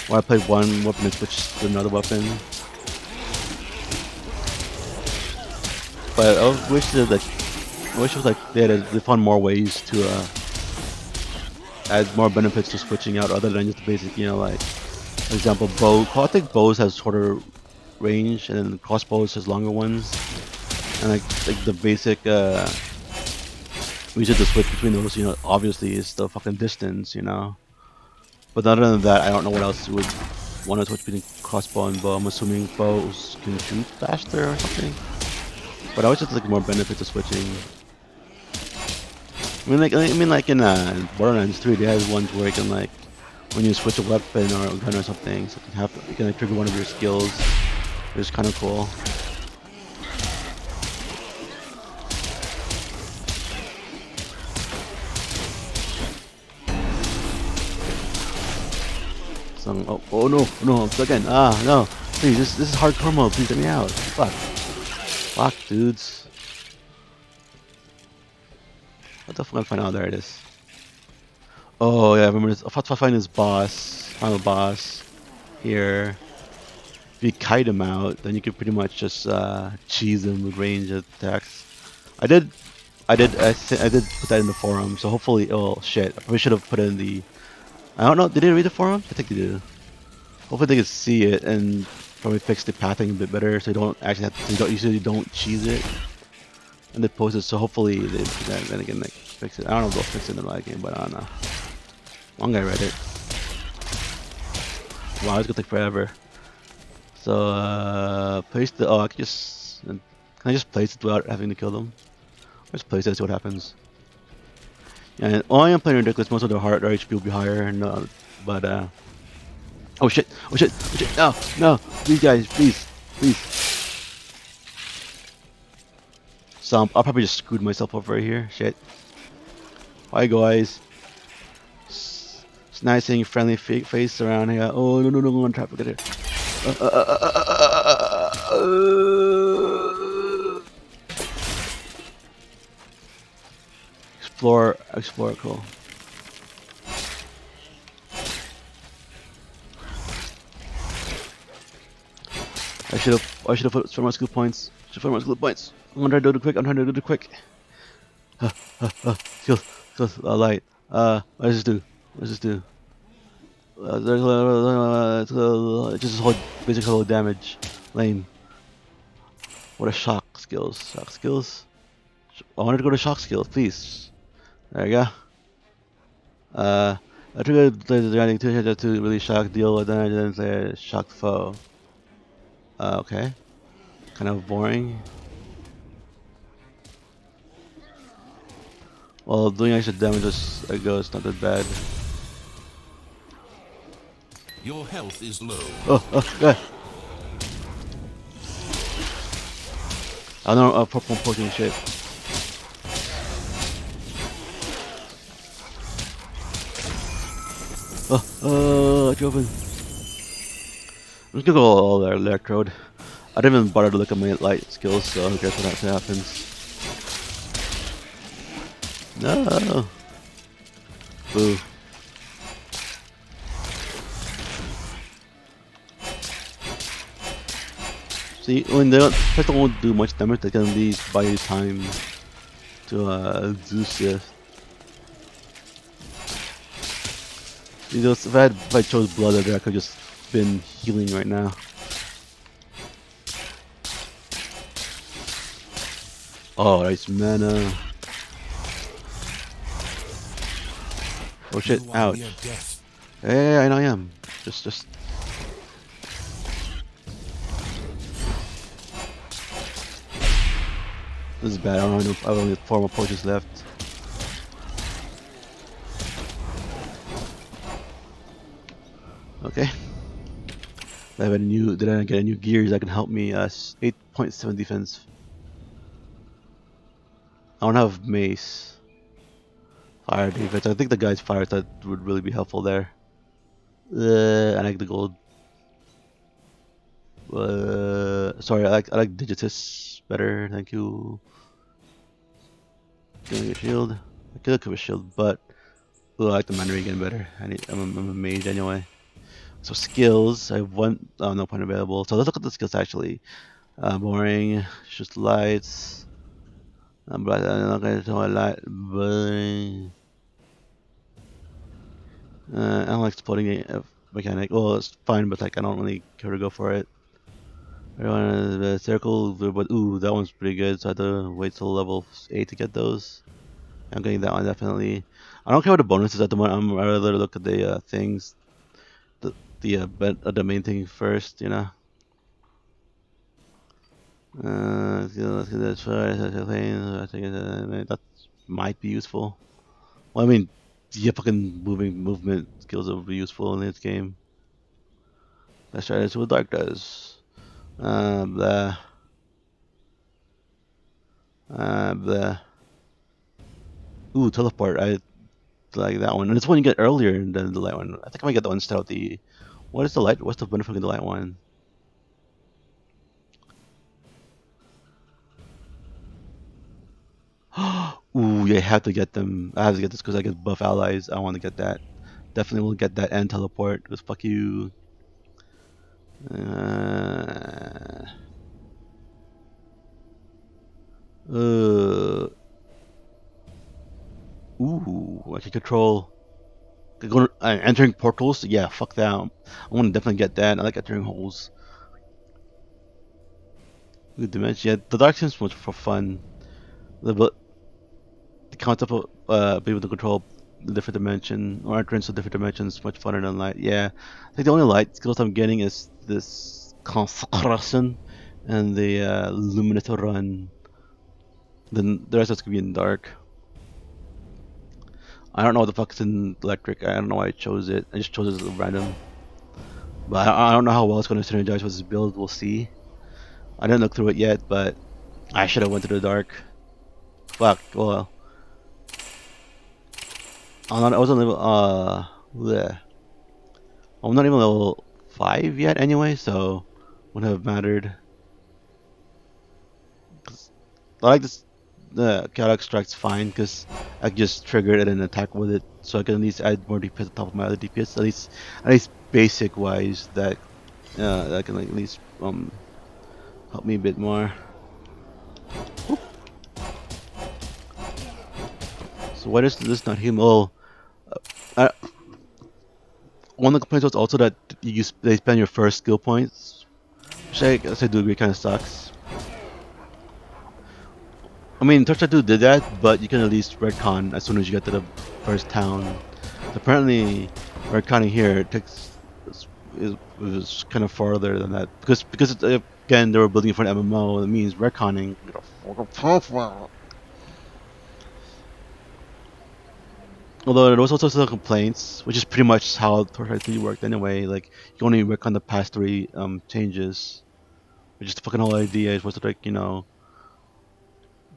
where I played one weapon and switched to another weapon. But I wish that it was like they found more ways to add more benefits to switching out other than just the basic, you know, like for example, bow. I think bows has shorter range and then crossbows has longer ones, and like the basic reason to switch between those, you know, obviously is the fucking distance, you know. But other than that, I don't know what else would want to switch between crossbow and bow. I'm assuming bows can shoot faster or something. But I was just like more benefit to switching. I mean, like in Borderlands 3, they had ones where you can like, when you switch a weapon or a gun or something, so you can like, trigger one of your skills. It's kind of cool. So, oh no, I'm stuck in. Ah, no, please, this is hardcore mode. Please let me out. Fuck, dudes. What the fuck? I find out. There it is. Oh yeah, I remember this. If I find this final boss here, if you kite him out, then you can pretty much just cheese him with range attacks. I did put that in the forum, so hopefully, oh shit, I probably should have put it in the. I don't know. Did they read the forum? I think they did. Hopefully they can see it and probably fix the pathing a bit better, so you don't actually have to. You don't cheese it. And they post it, so hopefully they then again like fix it. I don't know if they'll fix it in the live game, but I don't know. One guy read it. Wow, it's gonna take forever. So place the. Oh, can I just place it without having to kill them? Just place it, see what happens. Yeah, and while I'm playing ridiculous, most of their HP will be higher, and but oh shit, no, please guys, please. So I'll probably just screwed myself over right here. Shit. Hi guys. It's nice seeing friendly face around here. Oh no, I'm on trap. Get here. Explore, cool. I should have put some more skill points. I'm trying to do it quick. Skills, light. What does this do? Just hold basic hold damage. Lame. What are shock skills? I wanted to go to shock skills, please. There you go. I trigger the ranting to really shock deal with then shock foe. Okay. Kind of boring. Well, doing extra damage as I go is not that bad. Your health is low. God. I don't know, purple potion shit. Joven. I'm just gonna go all electrode. I didn't even bother to look at my light skills, so I guess what happens. No. Boo. See, when they won't do much damage, they can at least buy you time to Zeus. You know, if I chose blood there, I could just been healing right now. Oh, nice mana. Oh shit! You are Ouch. near death. Hey, I know I am. Just. This is bad. I don't know. I have only 4 more potions left. Okay. Did I get a new gears that can help me? 8.7 defense. I don't have mace. Fire defense. I think the guy's fire that would really be helpful there. I like the gold. Sorry, I like Digitus better. Thank you. Getting a shield. I could have a shield, but I like the Mandarin again better. I'm a mage anyway. So skills, I have one. Oh, no point available. So let's look at the skills actually. Boring, just lights. But I'm not going to tell a light. Boring. I don't like exploding mechanic. Well, it's fine, but like I don't really care to go for it. The circle, but ooh, that one's pretty good. So I have to wait till level 8 to get those. I'm getting that one definitely. I don't care what the bonuses at the moment. I rather look at the things, the main thing first, you know. Let's get this first. I think that might be useful. Well, I mean, yeah, fucking movement skills will be useful in this game. Let's try this with Dark does. Blah. Blah. Ooh, teleport. I like that one. And it's one you get earlier than the light one. I think I might get the one instead of the. What is the light? What's the benefit of the light one? Ooh, you have to get them. I have to get this because I get buff allies. I want to get that. Definitely will get that and teleport. Because fuck you. Uh, uh, ooh, I can control. Entering portals. Yeah, fuck that. I want to definitely get that. I like entering holes. Good dimension. Yeah, the dark seems much for fun. The concept of being able to control the different dimension or entrance to different dimensions is much funner than light. Yeah, I think the only light skills I'm getting is this consecration and the luminous run. Then the rest is gonna be in dark. I don't know what the fuck's in electric. I don't know why I chose it. I just chose it as random. But I don't know how well it's going to synergize with this build. We'll see. I didn't look through it yet, but I should have went to the dark. Fuck. Well, I wasn't level. Bleh. I'm not even level 5 yet anyway, so wouldn't have mattered. 'Cause I like this. The chaotic strike's fine because I can just trigger it and then attack with it, so I can at least add more DPS on top of my other DPS. At least basic wise, that can like, at least help me a bit more. Oop. So why does this not heal? Oh, uh, one of the complaints was also that they spend your first skill points, which I guess I do agree kind of sucks. I mean, Torchlight 2 did that, but you can at least retcon as soon as you get to the first town. So apparently, retconning here is kind of farther than that because again they were building it for an MMO. It means retconning. Although there was also some complaints, which is pretty much how Torchlight 3 worked anyway. Like you can only retcon the past 3 changes, which is the fucking whole idea. Is supposed to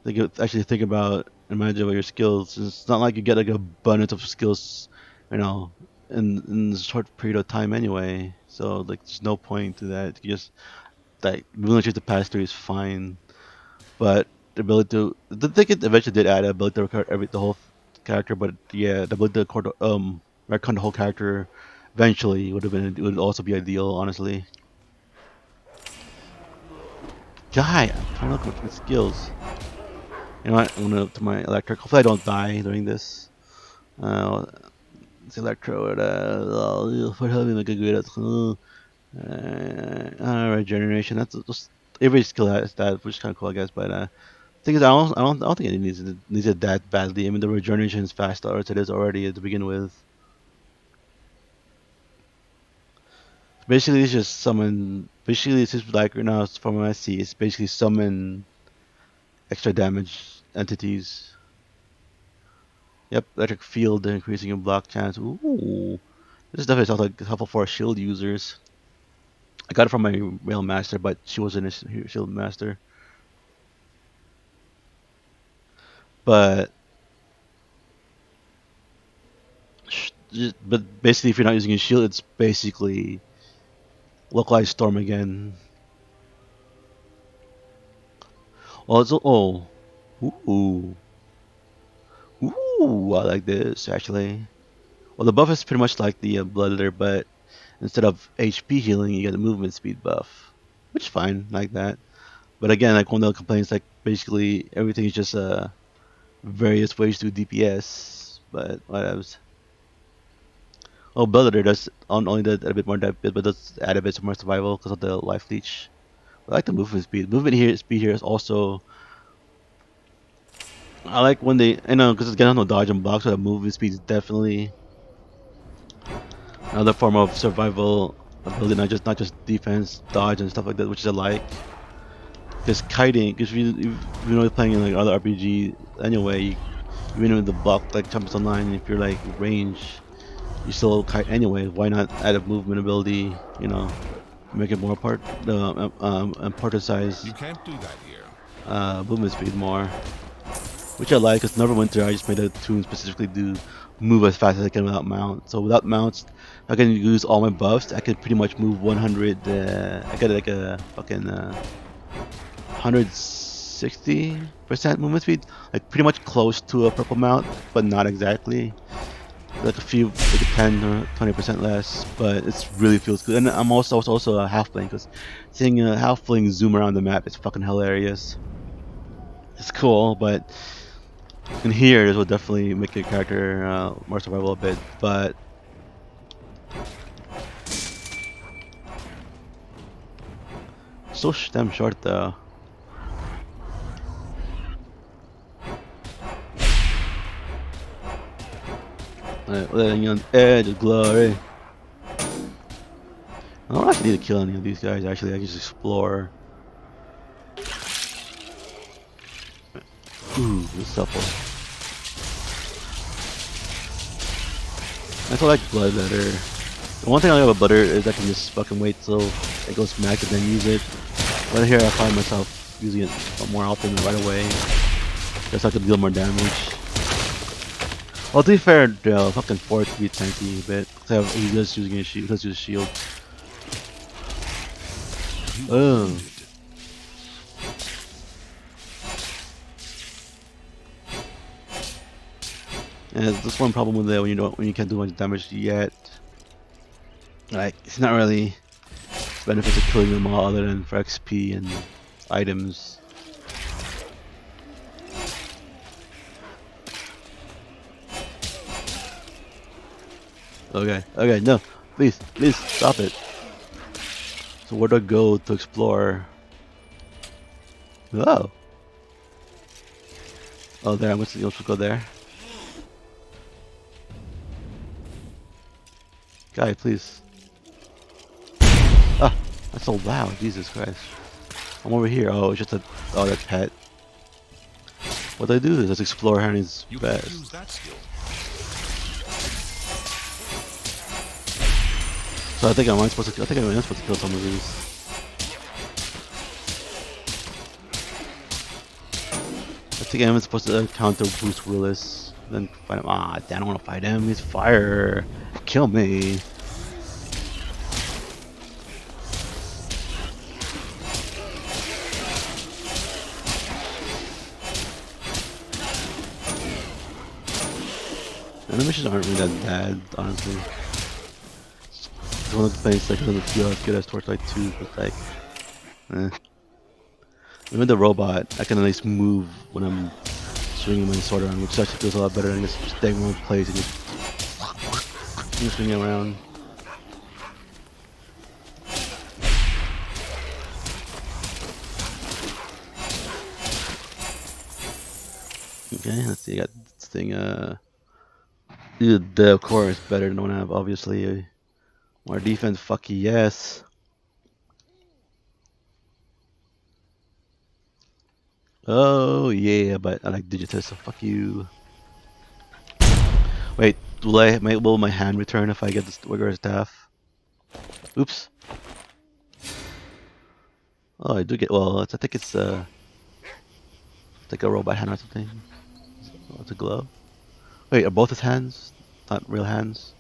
like actually think about and manage about your skills. It's not like you get like a abundance of skills, you know, in a short period of time anyway. So like, there's no point to that. You just like moving just to pass through is fine, but the ability to the thing it eventually did add the ability to record the whole character, but yeah, the ability to record retcon the whole character eventually would also be ideal, honestly. Guy, I'm trying to look for skills. You know what? I'm gonna up to my electric. Hopefully, I don't die during this. Uh, it's electro. For having like a good regeneration. That's just every skill has that, which is kind of cool, I guess. But thing is, I don't think it needs it that badly. I mean, the regeneration is fast as it is already to begin with. Basically, it's just summon. Basically, it's just like right now, from what I see, it's basically summon extra damage entities. Yep, electric field increasing your block chance. Ooh, this definitely sounds like helpful for shield users. I got it from my rail master, but she wasn't a shield master. But basically, if you're not using a shield, it's basically localized storm again. Oh, it's ooh, ooh, I like this actually. Well, the buff is pretty much like the Bloodletter, but instead of HP healing, you get a movement speed buff, which is fine, like that. But again, like one of the complaints, like basically everything is just various ways to DPS, but whatever. Oh, Bloodletter does only did a bit more depth, but does add a bit more survival because of the life leech. I like the movement speed. Speed here is also. I like when they, because it's getting no dodge and block, so the movement speed is definitely another form of survival ability, not just defense, dodge, and stuff like that, which I like. Because kiting, because you know you're playing in like other RPG anyway, even with the block like jumps online, if you're like range, you still kite anyway. Why not add a movement ability? Make it more size. You can't do that here. Movement speed more, which I like. Because Neverwinter, I just made a tune specifically to move as fast as I can without mount. So without mounts, I can use all my buffs. I can pretty much move 100. I get like a fucking 160% movement speed, like pretty much close to a purple mount, but not exactly. Like a 10 or 20% less, but it really feels good. And I'm also a halfling, because seeing a halfling zoom around the map is fucking hilarious. It's cool, but in here this will definitely make your character more survival a bit. But so damn short though. Living on the edge of glory. I don't actually need to kill any of these guys. Actually, I can just explore. Ooh, this supple. I still like Bloodletter. The one thing I like about Butter is I can just fucking wait till it goes max and then use it. But here I find myself using it more often right away. Just so I can deal more damage. Well, to be fair, the fucking fort be tanky a bit. He's just using his shield. Let's use shield. Oh. And there's one problem with it when you can't do much damage yet. Like, it's not really benefits of killing them all other than for XP and items. Okay, no, please, stop it. So where do I go to explore? Oh, there. I'm going to go there. Guy, please. Ah, that's so loud. Jesus Christ. I'm over here. Oh, it's just that pet. What do I do? Let's explore Harry's best. Use that skill. So I think I am supposed to kill some of these. I think I'm supposed to counter boost Willis. Then fight him. Ah, damn, I don't want to fight him. He's fire. Kill me. Animations aren't really that bad, honestly. It's one of the things that doesn't feel as good as Torchlight 2, but like, eh. Even the robot, I can at least move when I'm swinging my sword around, which actually feels a lot better than just staying in one place and just swinging around. Okay, let's see. I got this thing. The core is better than the one I have, obviously. More defense, fuck yes. Oh yeah, but I like Digitus, so fuck you. Wait, will my hand return if I get this Wigger staff? Oops. Oh, I do get. Well, I think it's like a robot hand or something. Oh, it's a glove. Wait, are both his hands not real hands?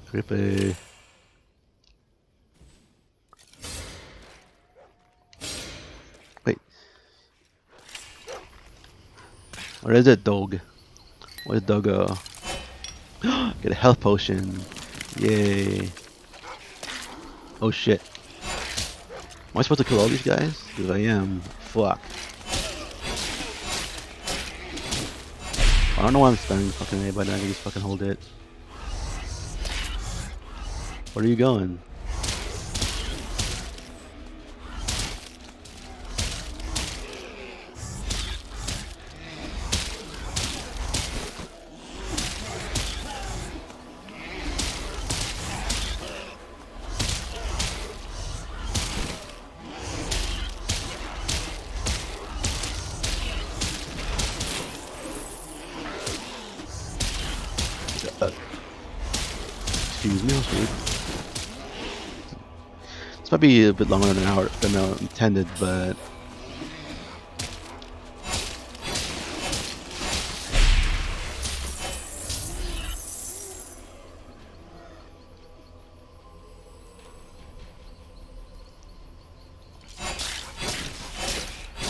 Creepy. Wait, where is it, dog? Where's Doggo? Get a health potion. Yay. Oh shit. Am I supposed to kill all these guys? Because I am. Fuck. I don't know why I'm spamming fucking A, but I can just fucking hold it. Where are you going? Excuse me, this might be a bit longer than an hour than I intended, but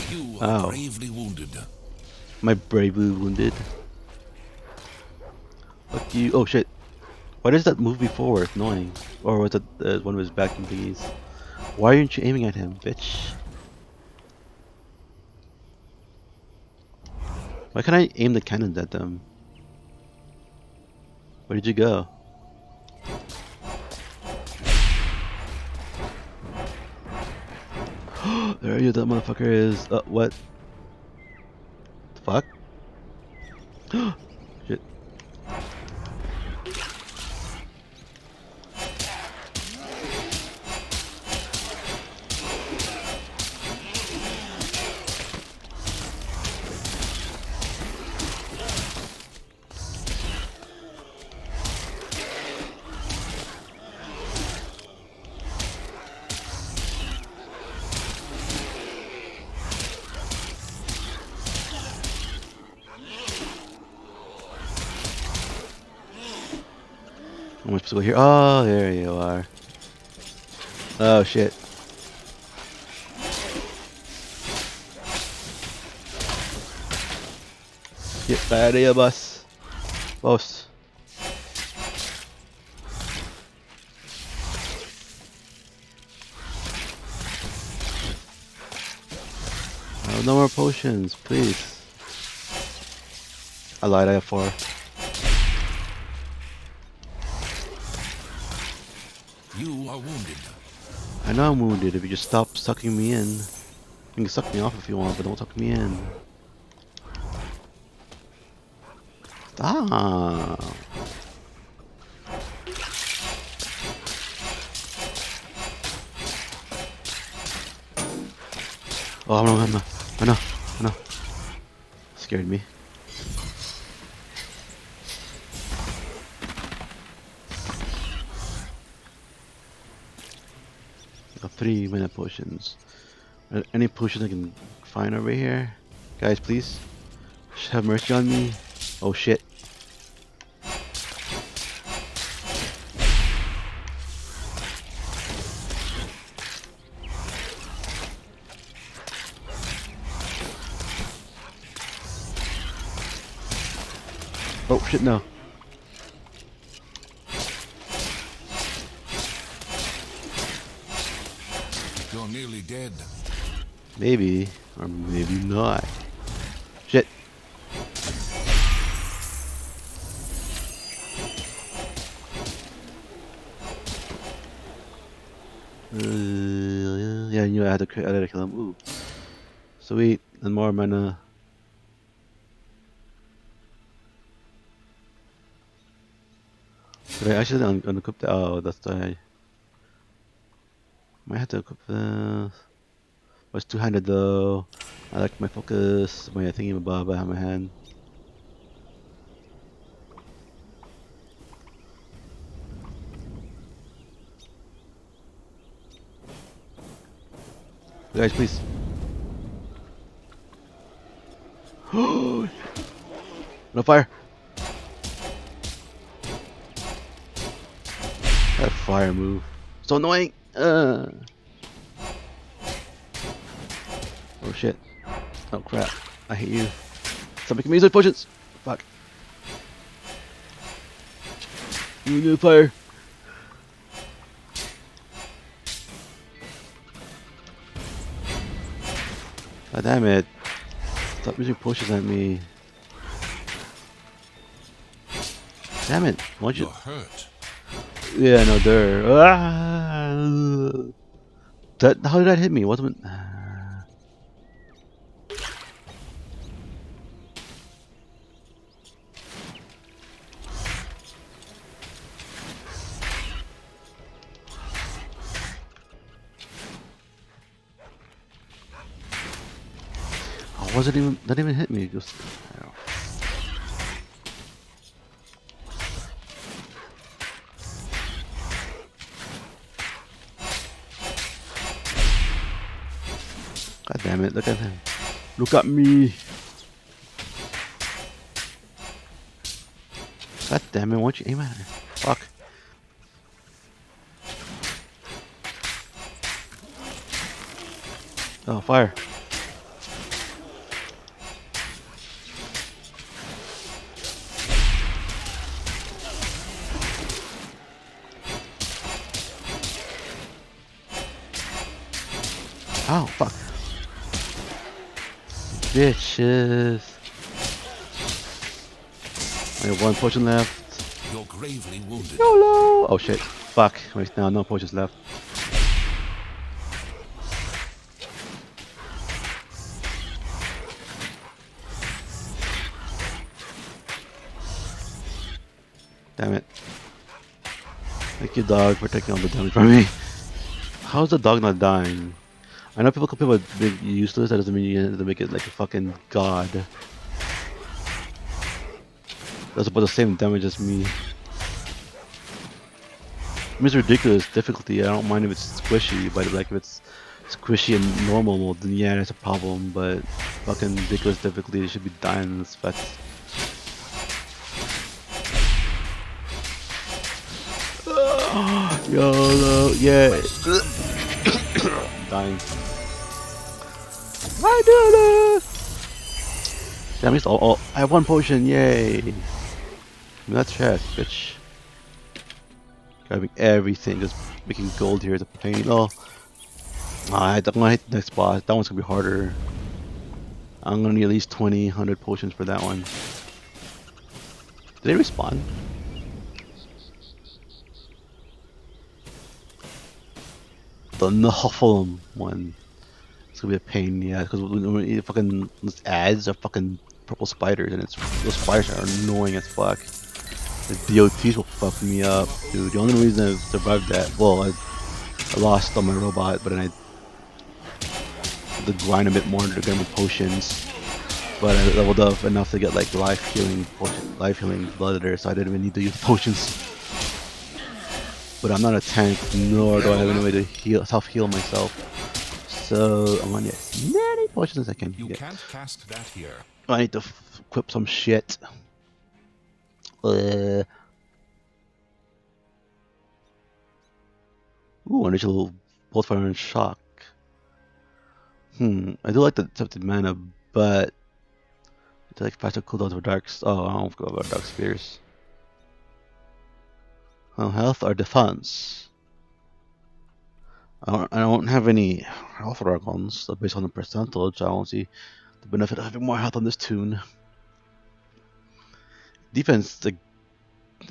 You are bravely wounded. my bravely wounded. Fuck you. Oh shit. Why does that move me forward? It's annoying. Or was it one of his backing thingies? Why aren't you aiming at him, bitch? Why can't I aim the cannons at them? Where did you go? There you, that motherfucker is. What? The fuck? Shit. Am I supposed to go here? Oh, there you are. Oh shit. Get back here, boss. Boss. Oh, no more potions, please. I lied, I have 4. You are wounded. I know I'm wounded. If you just stop sucking me in. You can suck me off if you want, but don't suck me in. Stop. Oh no, no, I know. Scared me. Got 3 mana potions. Any potion I can find over here? Guys, please. Just have mercy on me. Oh shit. Oh shit, no. You're nearly dead. Maybe, or maybe not. Shit. Yeah, you know I had to kill him. Ooh, sweet, and more mana. Did I actually unequip that? Oh, that's the. Might have to equip this. Was two-handed though. I like my focus. My thingy above. I have my hand. Guys, please. No fire. That fire move. So annoying. Oh shit. Oh crap. I hate you. Stop making music potions. Fuck. You need fire. God damn it. Stop using potions at me. Damn it. Why'd you? You're hurt. Yeah, no, there. Ah! That, how did that hit me? Wasn't. Oh, wasn't even. That didn't even hit me. Just. God damn it! Look at him. Look at me. God damn it! Why don't you aim at it? Fuck. Oh, fire. Oh, fuck. Bitches. I have one potion left. You're gravely wounded. YOLO! Oh shit. Fuck. Wait, now no potions left. Damn it. Thank you, dog, for taking all the damage from me. How's the dog not dying? I know people complain about being useless, that doesn't mean you have to make it like a fucking god. That's about the same damage as me. I mean, it's ridiculous difficulty. I don't mind if it's squishy, but like if it's squishy and normal mode, then yeah, that's a problem. But fucking ridiculous difficulty, it should be dying in this fest. YOLO, yeah. Dying. I did it! Damn, I have one potion, yay! That's chest, bitch. Grabbing everything, just making gold here is a pain. Oh, I'm gonna hit the next boss. That one's gonna be harder. I'm gonna need at least 100 potions for that one. Did they respawn? The Nuffle one. It's gonna be a pain, yeah, because when you fucking those ads are fucking purple spiders, and those spiders are annoying as fuck. The DOTs will fuck me up, dude. The only reason I survived that, well, I lost on my robot, but then I had to grind a bit more to get more potions. But I leveled up enough to get like life healing blood there, so I didn't even need to use potions. But I'm not a tank, nor do I have any way to self-heal myself. So I'm gonna get as many potions as I can You get. can't cast that here. I need to equip some shit. Uh, initial bolt fire and shock. I do like the tempted mana, but it's like faster cooldowns for darks. Oh, I don't go about dark spears. Oh, health or defense. I don't have any health dragons, so based on the percentage, I don't see the benefit of having more health on this tune. Defense, like,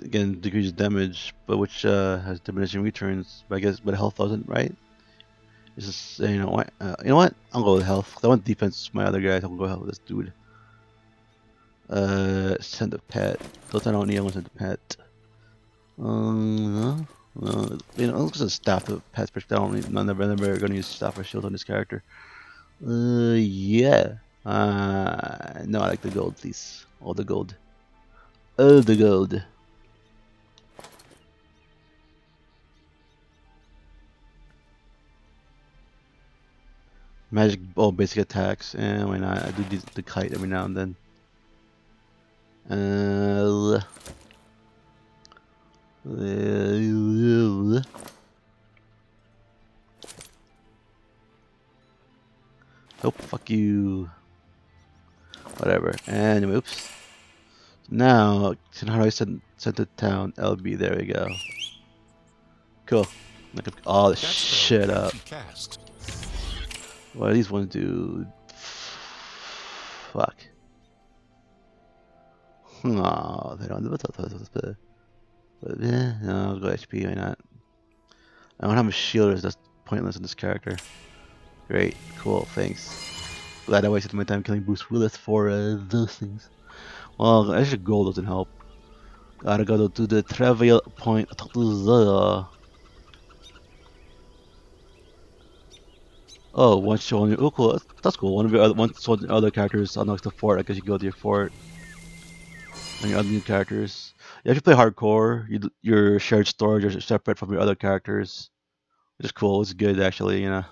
again, decreases damage, but which has diminishing returns. But I guess, but health doesn't, right? It's just, you know what? I'll go with health. I want defense. My other guys, I'll go with this dude. Send a pet. Those I don't need. I want to send a pet. Look at the staff of pets. I don't need. I'm never gonna use staff or shield on this character. Yeah. No, I like the gold, please. All the gold. Oh, the gold. Magic, basic attacks, and why not? I do the kite every now and then. Oh, fuck you. Whatever. Anyway, oops. Now, how do I send to town? LB, there we go. Cool. Look at all this shit up. What do these ones do? Fuck. Oh, they don't do it. But yeah, no, I'll go HP, why not? I don't have a shield, it's just pointless in this character. Great, cool, thanks. Glad I wasted my time killing Bruce Willis for those things. Well, actually gold doesn't help. Gotta go to the trivial point. Oh, one show on your. Oh, cool. That's cool. One of your other characters unlocks the fort. I guess you go to your fort. And your other new characters. You actually play hardcore. Your shared storage is separate from your other characters. Which is cool. It's good actually, you know.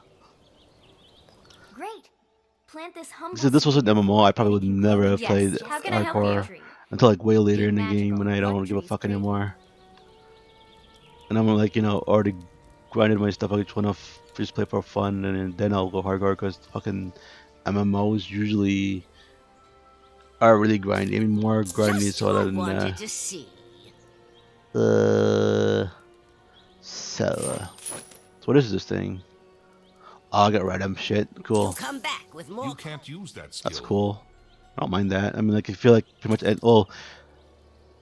Great. Plant this humble. If this was an MMO, I probably would never have played hardcore until like way later in the game when I don't give a fuck anymore. And I'm like, already grinded my stuff. I just want to just play for fun, and then I'll go hardcore because fucking MMOs usually are really grindy. I mean, more grindy so than so what is this thing? Oh, I got random shit. Cool. Come back with more. You can't use that skill. That's cool. I don't mind that. I mean, like, I feel like pretty much. Well,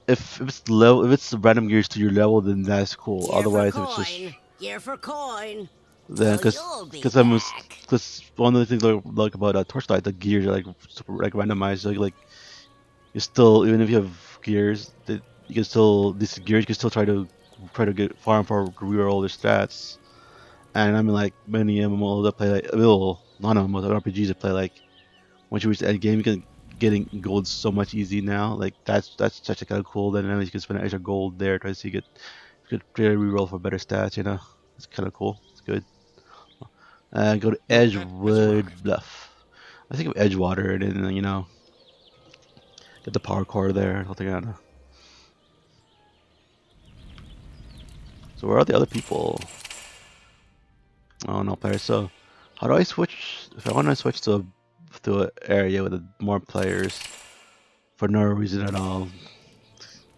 if it's low, if it's random gears to your level, then that's cool. Otherwise, if it's just year for coin. then because one of the things I like about Torchlight, the gears are like super like randomized. So, like you still, even if you have gears, that you can still these gears you can still try to get farm for reroll their stats. And I mean, like many MMOs that play like not MMOs, RPGs that play like once you reach the end game, you can getting gold so much easy now. Like that's such a kind of cool. Then you can spend extra gold there try to see get reroll for better stats. It's kind of cool. It's good. Go to Edgewood Bluff. I think of Edgewater, and then get the power core there. Something like that. So where are the other people? Oh no, players. So how do I switch? If I want to switch to an area with more players for no reason at all,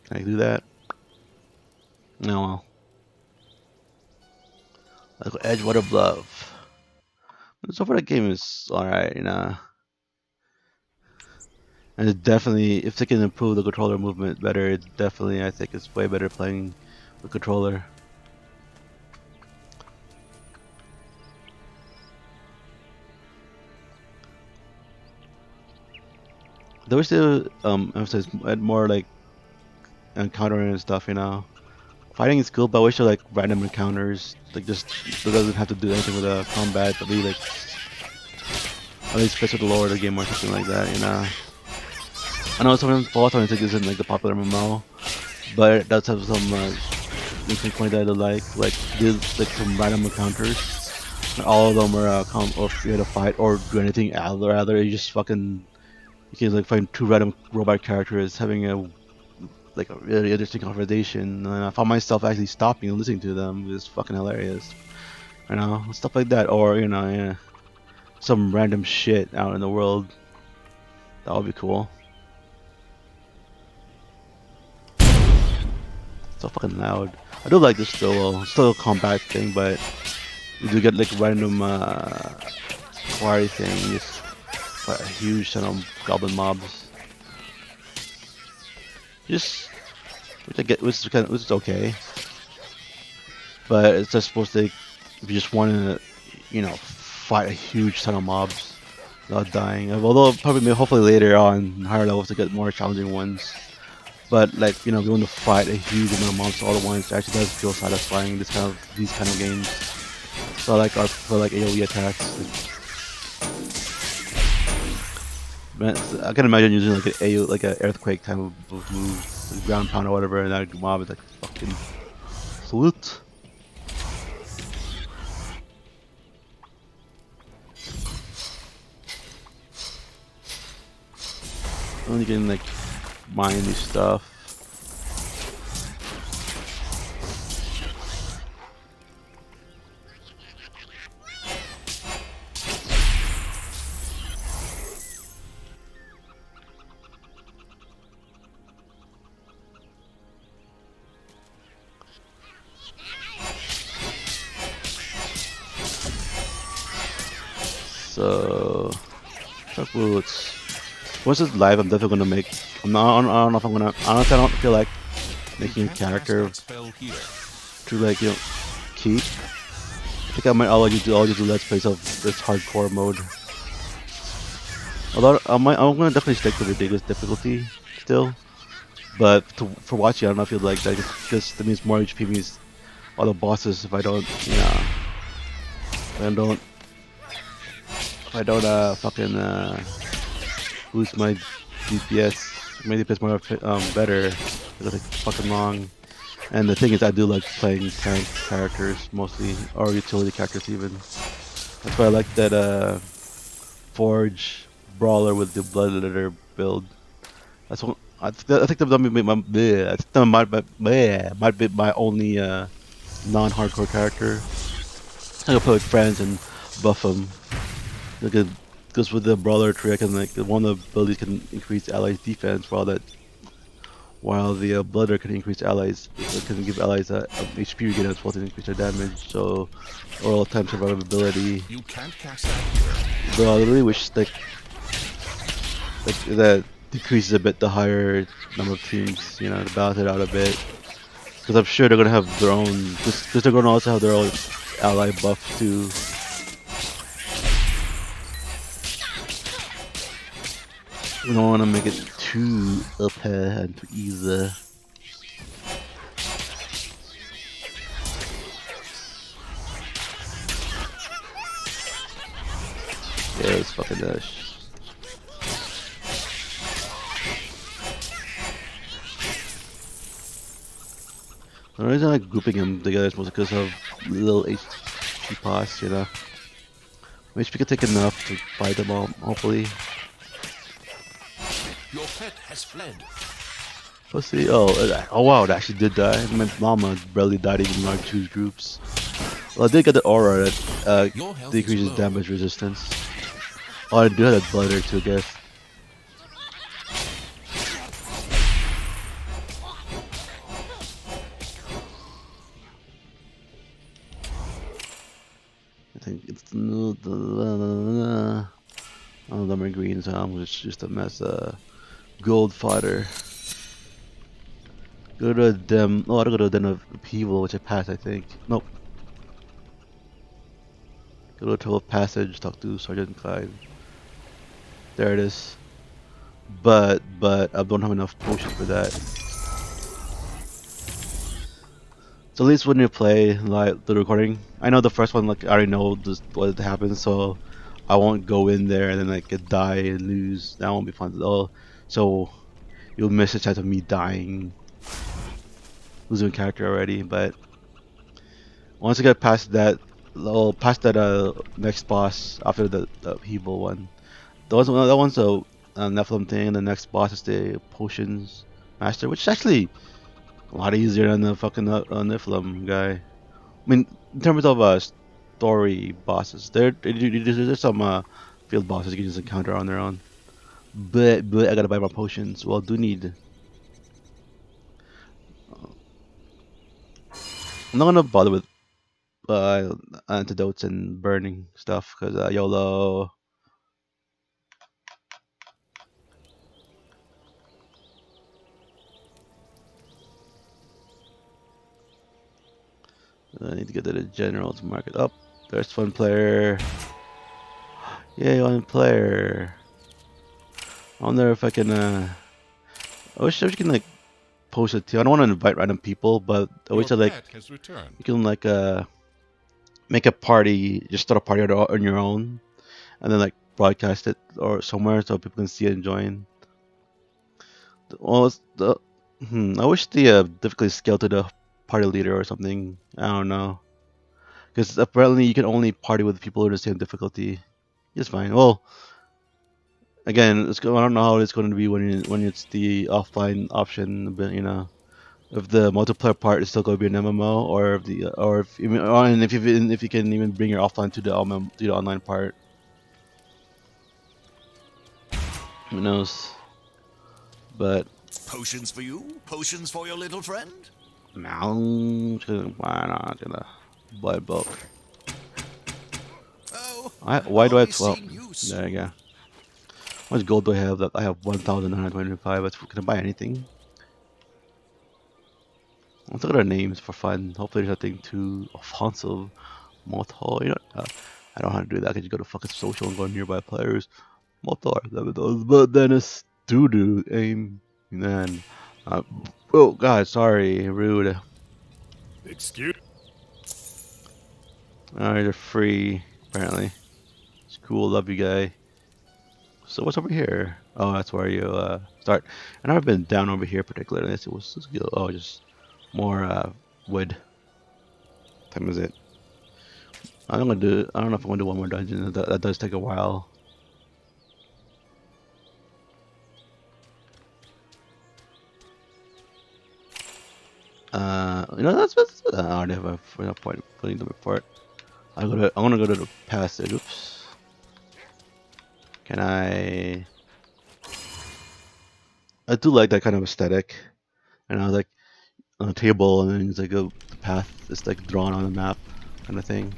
can I do that? No. Well. Let's go Edgewater Bluff. So far, the game is alright, And it definitely, if they can improve the controller movement better, it definitely, I think, it's way better playing the controller. They wish they emphasize more like encountering and stuff, Fighting is cool, but I wish they like random encounters, like just it doesn't have to do anything with combat, but be like at least fits with the lore of the game or something like that, I know sometimes Fallout 76 isn't like the popular MMO, but it does have some interesting point that I like there's like some random encounters. And all of them are or you had to fight or do anything rather you just fucking you can like find two random robot characters having a like a really interesting conversation, and I found myself actually stopping and listening to them. It was fucking hilarious, you know, stuff like that, or you know, yeah, some random shit out in the world. That would be cool. So fucking loud. I do like this still. Still a combat thing, but you do get like random quarry things, quite a huge ton of goblin mobs. Just which is okay, but it's just supposed to, if you just want to, you know, fight a huge ton of mobs without dying. Although probably hopefully later on higher levels to get more challenging ones. But like, you know, going to fight a huge amount of mobs all at once actually does feel satisfying. These kind of games. So I like AOE attacks. I can imagine using like an earthquake type of move, like ground pound or whatever, and that mob is like fucking salute. Only can like mine new stuff. So, truck boots. Once it's live, I'm definitely gonna make. I don't know if I'm gonna. Honestly, I don't feel like making a character to like, you know, keep. I think I might all just do let's plays of this hardcore mode. Although I'm gonna definitely stick to ridiculous difficulty still. But for watching, I don't know if you'd like that. Just that means more HP means all the bosses. If I don't, you know, if I don't fucking boost my DPS, my DPS more better. It'll take fucking long. And the thing is, I do like playing tank characters mostly, or utility characters even. That's why I like that Forge Brawler with the Bloodletter build. That's what I think that might be my bleh, I think that might be my only non-hardcore character. I can play with friends and buff them. Because with the Brawler tree, I can like one of the abilities can increase allies' defense, while the Blooder can increase allies. It can give allies HP regain as well to increase their damage. So, or all time survivability. You can't cast that. Though I really wish like that decreases a bit the higher number of teams, you know, to balance it out a bit. Because I'm sure they're gonna have their own, because they're gonna also have their own ally buff too. We don't want to make it too uphill and too easy. Yeah, it's fucking dash. The reason I like grouping them together is mostly because of little HP costs, you know. HP can take enough to fight them all, hopefully. Your pet has fled. Let's see. Oh wow, it actually did die. My llama barely died even when I choose groups. Well, I did get the aura that decreases damage resistance. Oh, I do have that blighter too, I guess. I think it's oh, them are green, so I'm just a mess. Gold fodder. Go to them. Oh, I don't go to Den of Upheaval, which I passed, I think. Nope. Go to Toll of Passage, talk to Sergeant Clive. There it is. But I don't have enough potions for that. So at least when you play like the recording, I know the first one, like I already know what happens, so I won't go in there and then like die and lose. That won't be fun at all. So you'll miss a chance of me dying, losing a character already. But once I get past that, next boss after the Hebel one, that one's a Nephilim thing, and the next boss is the potions. master, which is actually a lot easier than the fucking Niflheim guy. I mean, in terms of story bosses, there's some field bosses you can just encounter on their own. But I gotta buy more potions. Well, I do need. I'm not gonna bother with uh, antidotes and burning stuff because YOLO. I need to get to the general's market. Oh, there's one player. Yay, one player. I wonder if I can. I wish I can like post it too. I don't want to invite random people, but I Your wish I like pet has returned. you can like make a party, just start a party on your own, and then like broadcast it or somewhere so people can see it and join. Well, I wish the difficulty scale to the party leader or something. I don't know, because apparently you can only party with people who are the same difficulty. It's fine. Well, again, I don't know how it's going to be when it's the offline option, but you know, if the multiplayer part is still going to be an MMO, or if the or if even and if you can even bring your offline to the online part. Who knows? But Potions for you? Potions for your little friend? now, why not gonna buy bulk? Oh, Why do I? hardly Well, seen you there you soon. go. How much gold do I have? That I have 1,925. Can I buy anything? Let's look at our names for fun. Hopefully, there's nothing too offensive. Motor, you know, I don't know how to do that. I could just go to fucking social and go to nearby players. Motor, but then it's doo aim. Man, oh god, sorry, rude. Excuse. Alright, they're free, apparently. It's cool, love you guy. So what's over here? Oh, that's where you start. I've never been down over here particularly. Let's see, what's this go? Oh, just more wood. What time is it? I don't know if I'm gonna do one more dungeon. That does take a while. You know that's I already have a point putting them before it. I want to go to the passage. Oops. Can I? I do like that kind of aesthetic. And I was like on a table, and then it's like the path is like drawn on the map, kind of thing.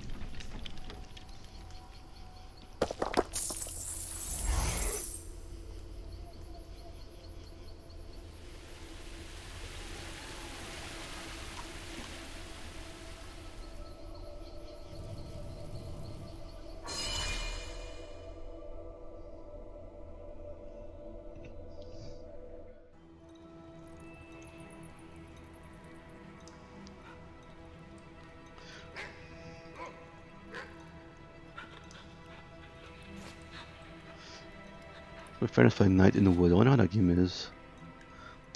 My friend is playing Night in the Woods. I wonder how that game is.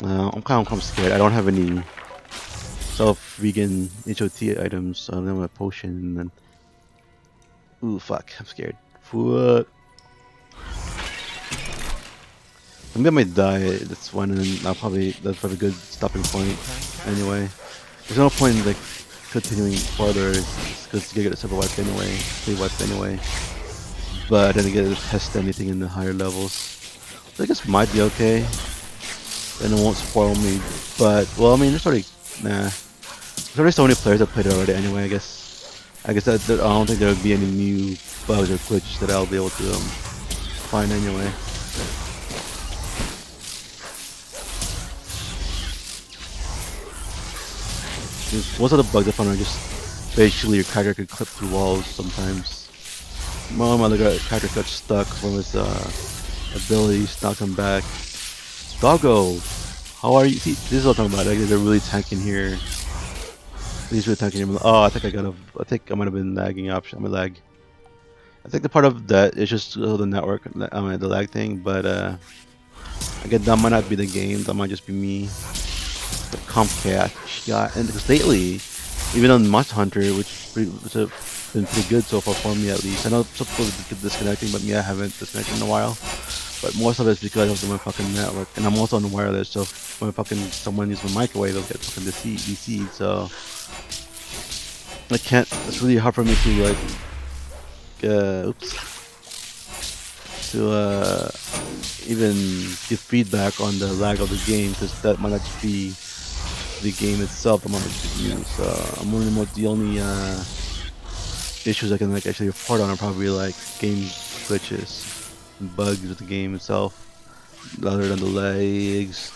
I'm kind of scared. I don't have any self-vegan HOT items, so I don't have a potion. And ooh, fuck, I'm scared. What? Maybe I might die. That's one, and that's probably a good stopping point. Anyway, there's no point in like continuing farther. It's because you get a super wipe anyway, free wipe anyway. But then again, to test anything in the higher levels. So I guess might be okay. Then it won't spoil me. But well, I mean, there's already there's already so many players that played it already anyway. I guess that I don't think there would be any new bugs or glitches that I'll be able to find anyway. Most of the bugs I found are just basically your character could clip through walls sometimes. My other character got stuck when his abilities knocked him back. Doggo, how are you? See, this is what I'm talking about. Like, they're really tanking here. He's really tanking here. Oh, I think I might have been lagging option. I'm a lag. I think the part of that is just the network, the lag thing. But again, that might not be the game. That might just be me. The Comcast got, and because lately, even on Monster Hunter, which been pretty good so far for me at least. I know some people get disconnecting, but me, I haven't disconnected in a while. But most of it's because of my fucking network, and I'm also on wireless. So when fucking someone uses my microwave, they'll get fucking DC. So I can't. It's really hard for me to like, to even give feedback on the lag of the game, because that might not just be the game itself. I'm on the GPU, so the only issues I can like actually report on are probably like game glitches, and bugs with the game itself, other than the lags.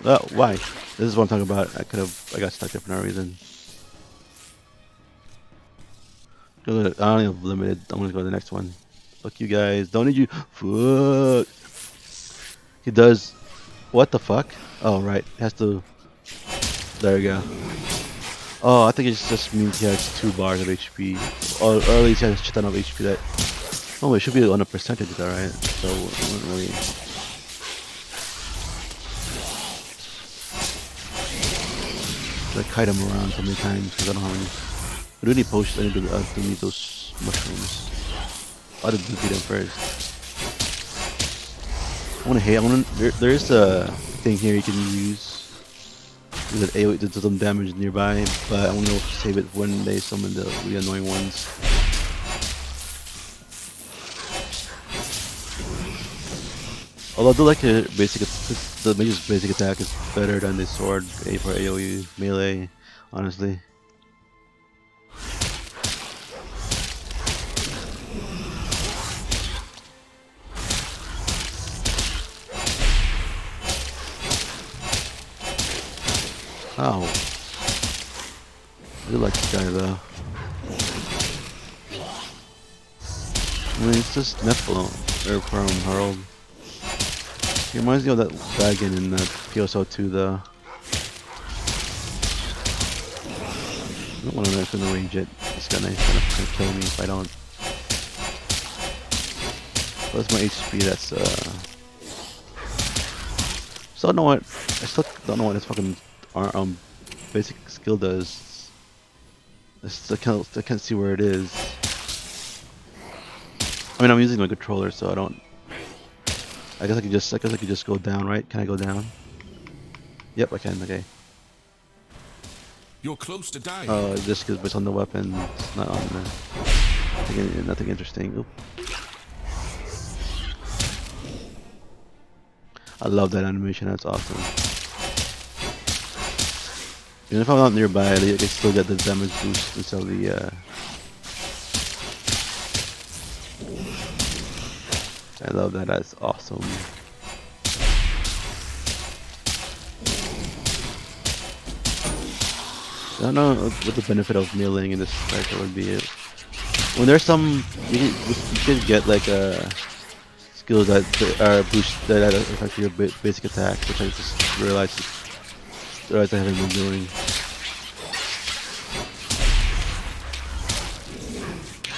Oh, why? This is what I'm talking about. I got stuck there for no reason. I don't even have limited. I'm gonna go to the next one. Fuck you guys. Don't need you. Fuck. He does. What the fuck? Oh right. Has to. There we go. Oh, I think it just means he has 2 bars of HP, or at least he has a shit ton of HP. That. Oh, it should be on a percentage, alright. So it wouldn't really. I kite him around so many times because I don't have any. I do need potions. I do need those mushrooms. I'll just defeat them first. There is a thing here you can use that AoE to do some damage nearby, but I want to save it when they summon the really annoying ones. Although I do like the mage's basic attack is better than the sword for AoE melee, honestly. Oh. I do like this guy though. I mean, it's just Nephilim, or from Harold. He reminds me of that dragon in PSO2 though. I don't want to know if I'm gonna range it. It's gonna kill me if I don't. What's my HP? That's still don't know what. I still don't know what this fucking basic skill does. I can't see where it is. I mean, I'm using my controller, so I don't. I guess I could just go down, right? Can I go down? Yep, I can. Okay. You're close to dying. Oh, just because it's on the weapon, it's not on the. Nothing interesting. Oop. I love that animation. That's awesome. Even if I'm not nearby, I can still get the damage boost instead of the. I love that. That's awesome. I don't know what the benefit of meleeing in this character would be. When there's some, you can get like skills that are that affect your basic attack, which I just realized I haven't been doing.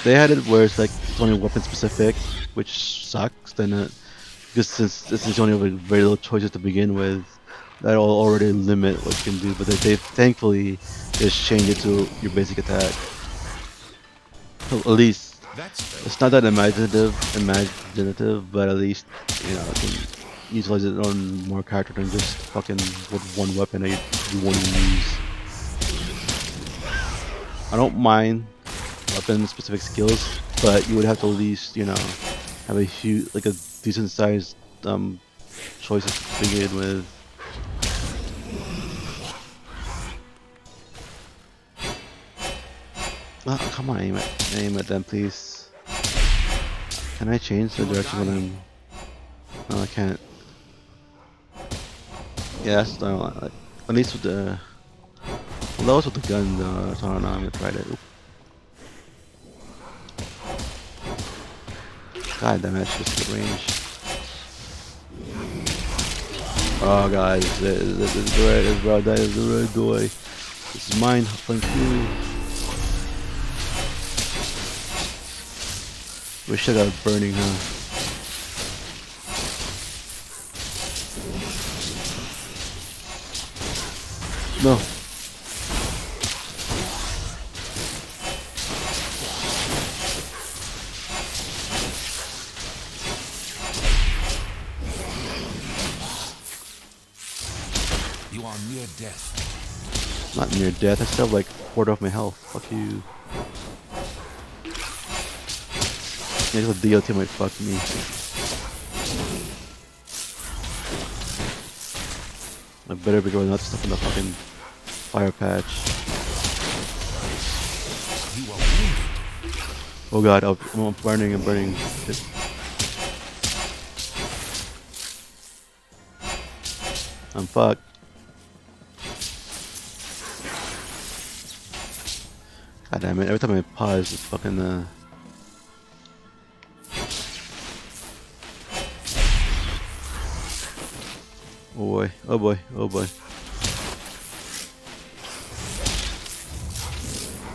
They had it where it's like it's only weapon specific, which sucks. Then because since you only have very little choices to begin with, that'll already limit what you can do. But they thankfully just changed it to your basic attack. So at least it's not that imaginative, but at least you know it can utilize it on more character than just fucking with one weapon that you want to use. I don't mind weapon specific skills, but you would have to at least have a huge, like a decent sized choices to begin with. Oh, come on, aim at them, please. Can I change the direction when I'm? No, I can't. Yeah, that's not like, at least with the. Well, that was with the gun though, so I don't know. I'm gonna try that. Oop. God damn it, that's just the range. Oh god, this is the red, bro, that is the red boy. This is mine, thank you. Wish I got burning, huh? No. You are near death. Not near death. I still have like a quarter of my health. Fuck you. Maybe the DLT might fuck me. I better be going out stuff in the fucking fire patch. You are wounded. Oh god, I'm burning, I'm burning. I'm fucked. God damn it, every time I pause, it's fucking oh boy, oh boy, oh boy.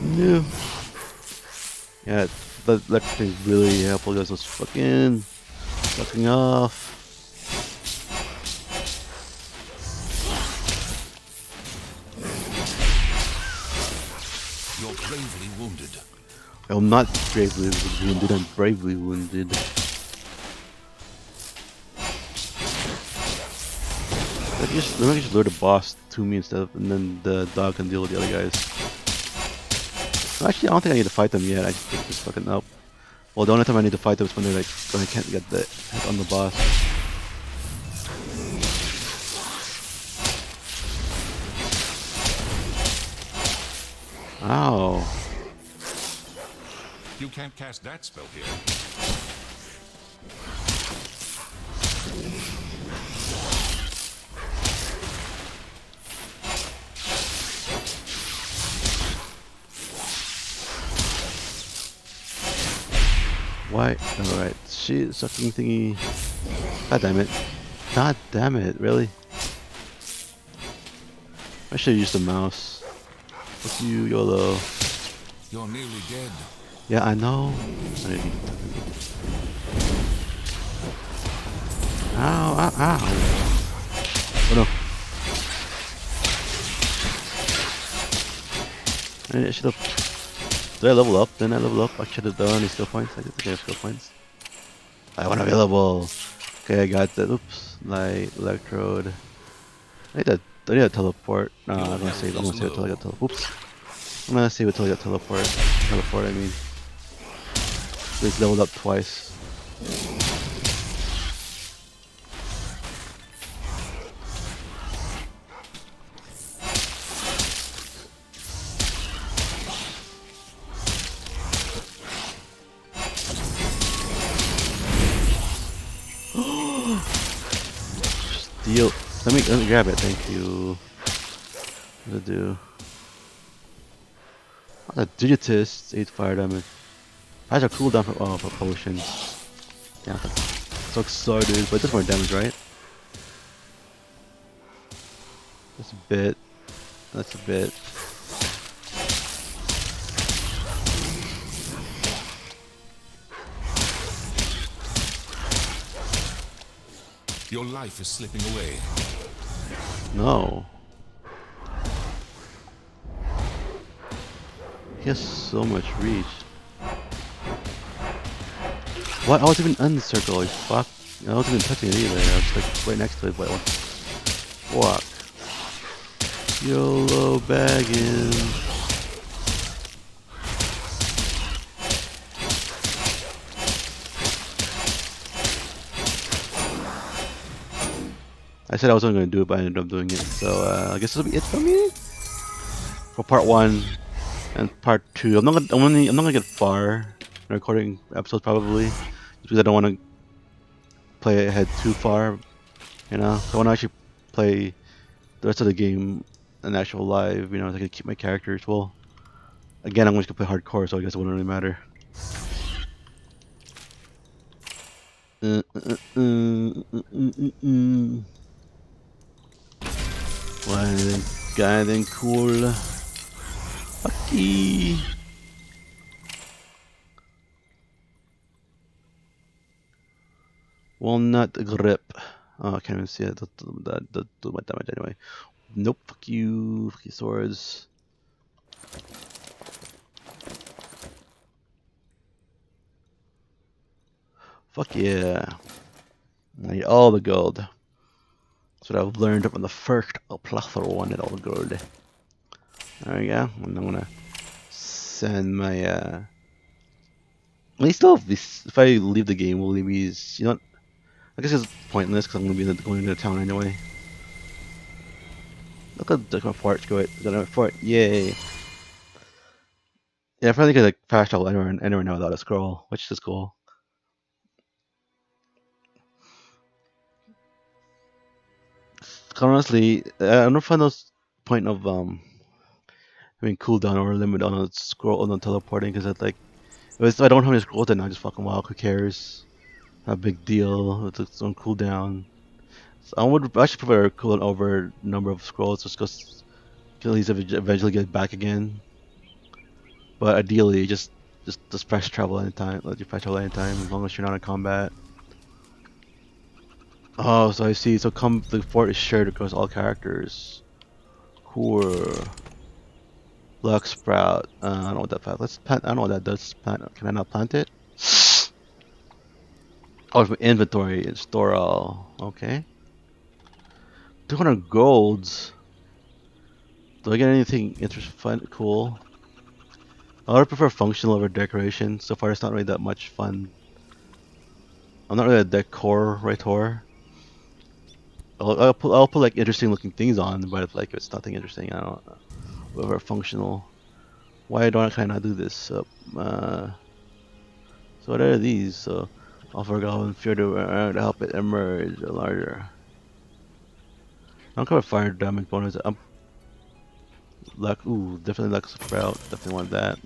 No. Yeah, that thing's really helpful. Guys, let's fucking off. You're gravely wounded. I'm not gravely wounded. I'm bravely wounded. Let me just lure the boss to me instead of, and then the dog can deal with the other guys. Actually, I don't think I need to fight them yet. I just fucking up. Well, the only time I need to fight them is when they're like when I can't get the hit on the boss. Ow. You can't cast that spell here. Why? Alright, shit, sucking thingy. God damn it. God damn it, really? I should have used the mouse. Fuck you, YOLO. You're nearly dead. Yeah, I know. Ow, ow, ow. Oh no. I should have. Did I level up? Didn't I level up? I should have done any skill points. I did think I have skill points. I want available. Okay, I got that. Oops. Light, electrode. I need a teleport. No, I'm gonna save. I'm gonna save it till I get teleport. Oops. I'm gonna save it till I get teleport. Teleport, I mean. It's leveled up twice. Steal. Let me grab it. Thank you. What to do? Oh, the Digitist 8 fire damage. Has a cooldown for potions. Yeah, so excited, but it does more damage, right? That's a bit. That's a bit. Your life is slipping away. No. He has so much reach. What? I was even in the circle, like, fuck. I wasn't even touching it either. I was like right next to it, but fuck. YOLO bagging. I said I wasn't going to do it, but I ended up doing it. So I guess this will be it for me for part 1 and part 2. I'm not gonna get far in recording episodes probably, just because I don't want to play ahead too far. You know, I want to actually play the rest of the game in actual live. You know, so I can keep my characters. Well, again, I'm just gonna play hardcore, so I guess it wouldn't really matter. Guy then cool. Fucky. Walnut grip. Oh, I can't even see it. That do my damage anyway. Nope. Fuck you. Fuck you, swords. Fuck yeah. I need all the gold. So what I've learned from the first playthrough, and it all good. There we go. And I'm gonna send my at least though, if I leave the game, will leave me. You know, I guess it's pointless because I'm gonna be going into town anyway. Look at my fort. Go it. Got my fort. Yay! Yeah, I probably could like fast travel anywhere now without a scroll, which is cool. Honestly, I don't find those point of having cooldown or limit on a scroll on the teleporting because it's like if I don't have any scrolls, then I just fucking walk. Who cares? Not a big deal. It's its own cooldown. So I would actually prefer a cooldown over number of scrolls just because you can at least eventually get back again. But ideally, just fast travel anytime. Let you fast travel anytime as long as you're not in combat. Oh, so I see. So the fort is shared across all characters. Cool. Luck sprout. I don't know what that. Let's plant. I don't know what that does. Plant. Can I not plant it? Oh, from inventory and store all. Okay. 200 golds. Do I get anything interesting, fun, cool? I would prefer functional over decoration. So far, it's not really that much fun. I'm not really a decor writer. I'll put like interesting looking things on, but if like it's nothing interesting, I don't. Whatever functional. Why don't I not do this? So what are these? So offer goblin fear to help it emerge larger. I don't cover fire damage bonus. Luck. Ooh, definitely luck sprout. Definitely want that.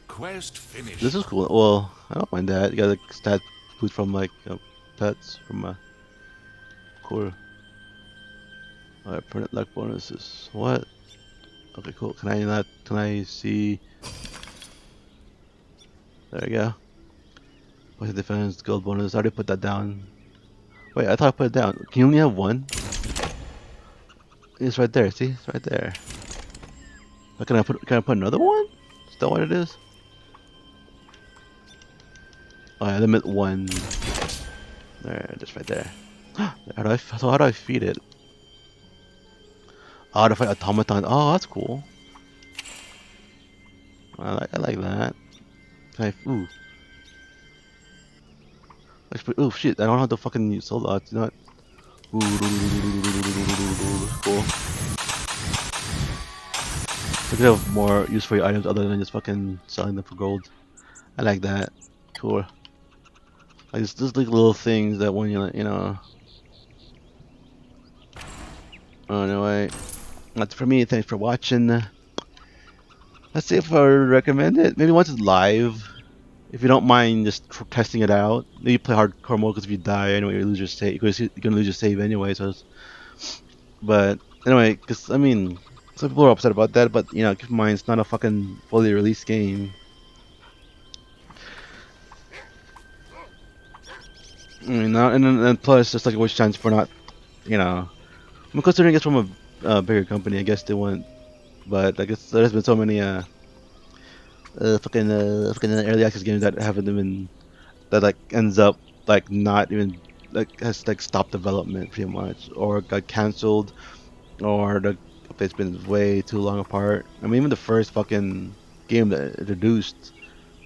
Quest finished. This is cool. Well, I don't mind that. You got like stat boost from like pets from cool. Alright, permanent luck bonuses. What? Okay, cool. Can I not? Can I see? There we go. What's the defense gold bonus? I already put that down. Wait, I thought I put it down. Can you only have one? It's right there. See, it's right there. But can I put another one? Is that what it is? Oh, yeah, limit one. There, just right there. How do I feed it? Oh, to fight automaton. Oh, that's cool. I like that. Can I? Ooh. Ooh, shit! I don't have to fucking use soul dots. You know what? Cool. So you could have more use for your items other than just fucking selling them for gold. I like that. Cool. Like it's just like little things that when you know. Oh, anyway, that's for me. Thanks for watching. Let's see if I would recommend it. Maybe once it's live. If you don't mind just testing it out, maybe play hardcore mode because if you die anyway, you lose your save. You're gonna lose your save anyway. But anyway, because I mean, some people are upset about that, but you know, keep in mind it's not a fucking fully released game. I mean, and plus, just like a wish chance for not, you know, I'm considering it's from a bigger company. I guess they wouldn't, but I guess there's been so many fucking early access games that haven't even that like ends up like not even like has like stopped development pretty much or got cancelled or it's been way too long apart. I mean even the first fucking game that introduced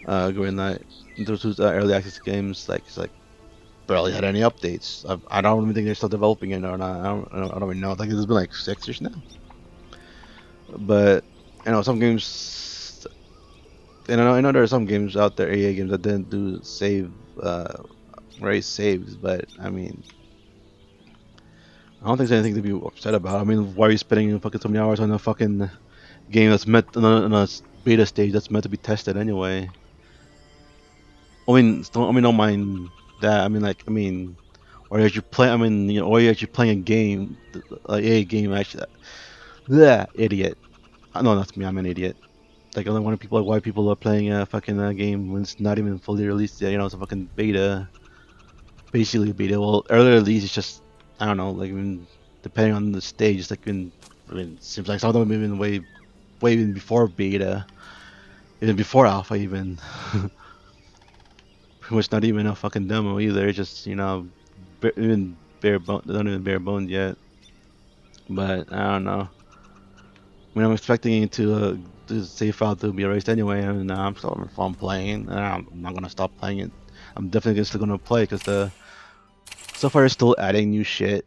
Greenlight introduced early access games like it's like barely had any updates. I don't even think they're still developing it or not. I don't even know. Like it's been like 6 years now. But you know some games. And I know there are some games out there, EA games that didn't do save, raise saves, but I mean, I don't think there's anything to be upset about. I mean, why are you spending fucking so many hours on a fucking game that's meant on a beta stage that's meant to be tested anyway? Don't mind that. I mean, or are you play? I mean, you know, or are you actually playing a game, a game actually? That idiot. No, that's me. I'm an idiot. Like I don't want people why people are playing a fucking game when it's not even fully released yet. You know, it's a fucking beta, basically beta. Well, early release is just I don't know. Like depending on the stage, it's like I mean, it seems like some of them have been way even before beta, even before alpha, even. Pretty much not even a fucking demo either. It's just you know, even They're not even bare bones yet. But I don't know. I mean, I'm expecting it to the save file to be erased anyway, and I'm still having fun playing. And I'm not gonna stop playing it. I'm definitely still gonna play because the so far it's still adding new shit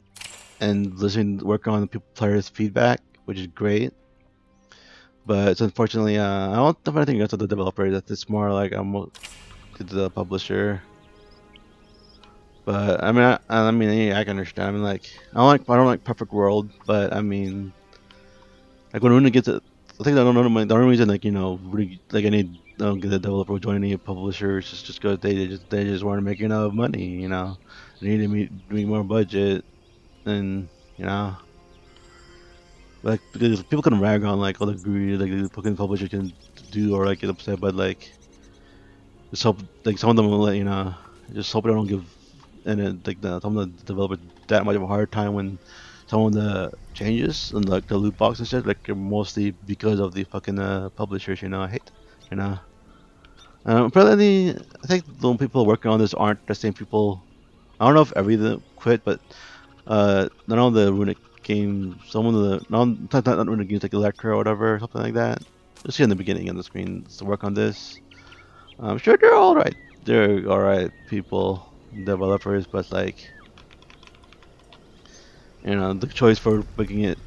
and listening, working on the people players' feedback, which is great. But it's unfortunately, I don't think anything goes to the developer. That it's more like I'm to the publisher. But I mean, yeah, I can understand. I mean, like, I don't like Perfect World, but I mean, like when Runa gets it, I think the only reason, like, really, like, I don't get the developer join any publisher is just because they just weren't making enough money. They need to meet more budget, and you know. Like, because people can rag on like all the greedy like the fucking publisher can do, or like get upset, but like just hope like some of them will let just hope they don't give and then like some of the developers that much of a hard time when some of the changes and like the loot box and shit like are mostly because of the fucking publishers. I hate you know. Apparently, I think the people working on this aren't the same people. I don't know if every of them quit, but none of the runic games, some of the not runic games like Electra or whatever, something like that. You'll see in the beginning of the screen to work on this. I'm sure they're all right. They're all right people, developers, but like the choice for making it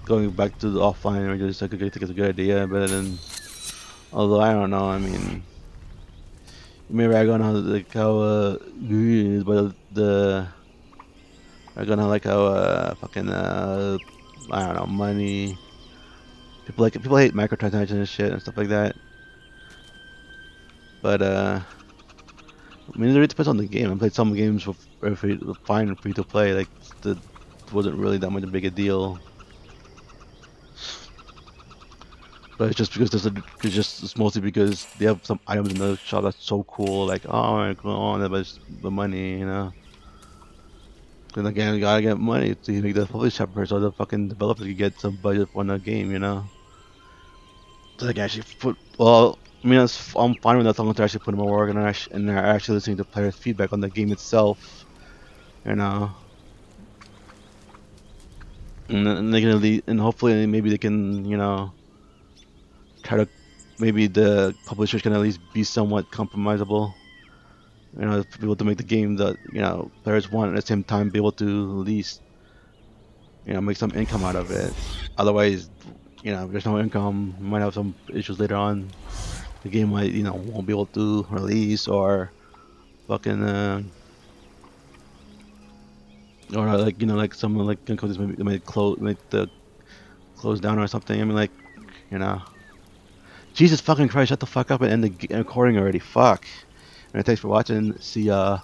going back to the offline or just like I think it's a good idea. But then, although I don't know, I mean, you may rag on how like how but the are gonna like how fucking I don't know money. People hate microtransactions and shit and stuff like that. But I mean, it really depends on the game. I played some games for fine and free to play. Like the wasn't really that much a big a deal. But it's just because it's mostly because they have some items in the shop that's so cool. Like, oh, go on, but it's the money. Then again, you gotta get money to make the publisher so the fucking developer can get some budget on the game. So they can actually put. Well, I mean, I'm fine with that. Someone to actually put more work and they're actually listening to players' feedback on the game itself. You know, and they can and hopefully maybe they can try to maybe the publishers can at least be somewhat compromisable. To be able to make the game that players want at the same time, be able to at least make some income out of it. Otherwise, if there's no income, you might have some issues later on. The game might won't be able to release or fucking or like like someone like companies might close down or something. I mean, like you know. Jesus fucking Christ, shut the fuck up and end the recording already. Fuck. And thanks for watching. See ya.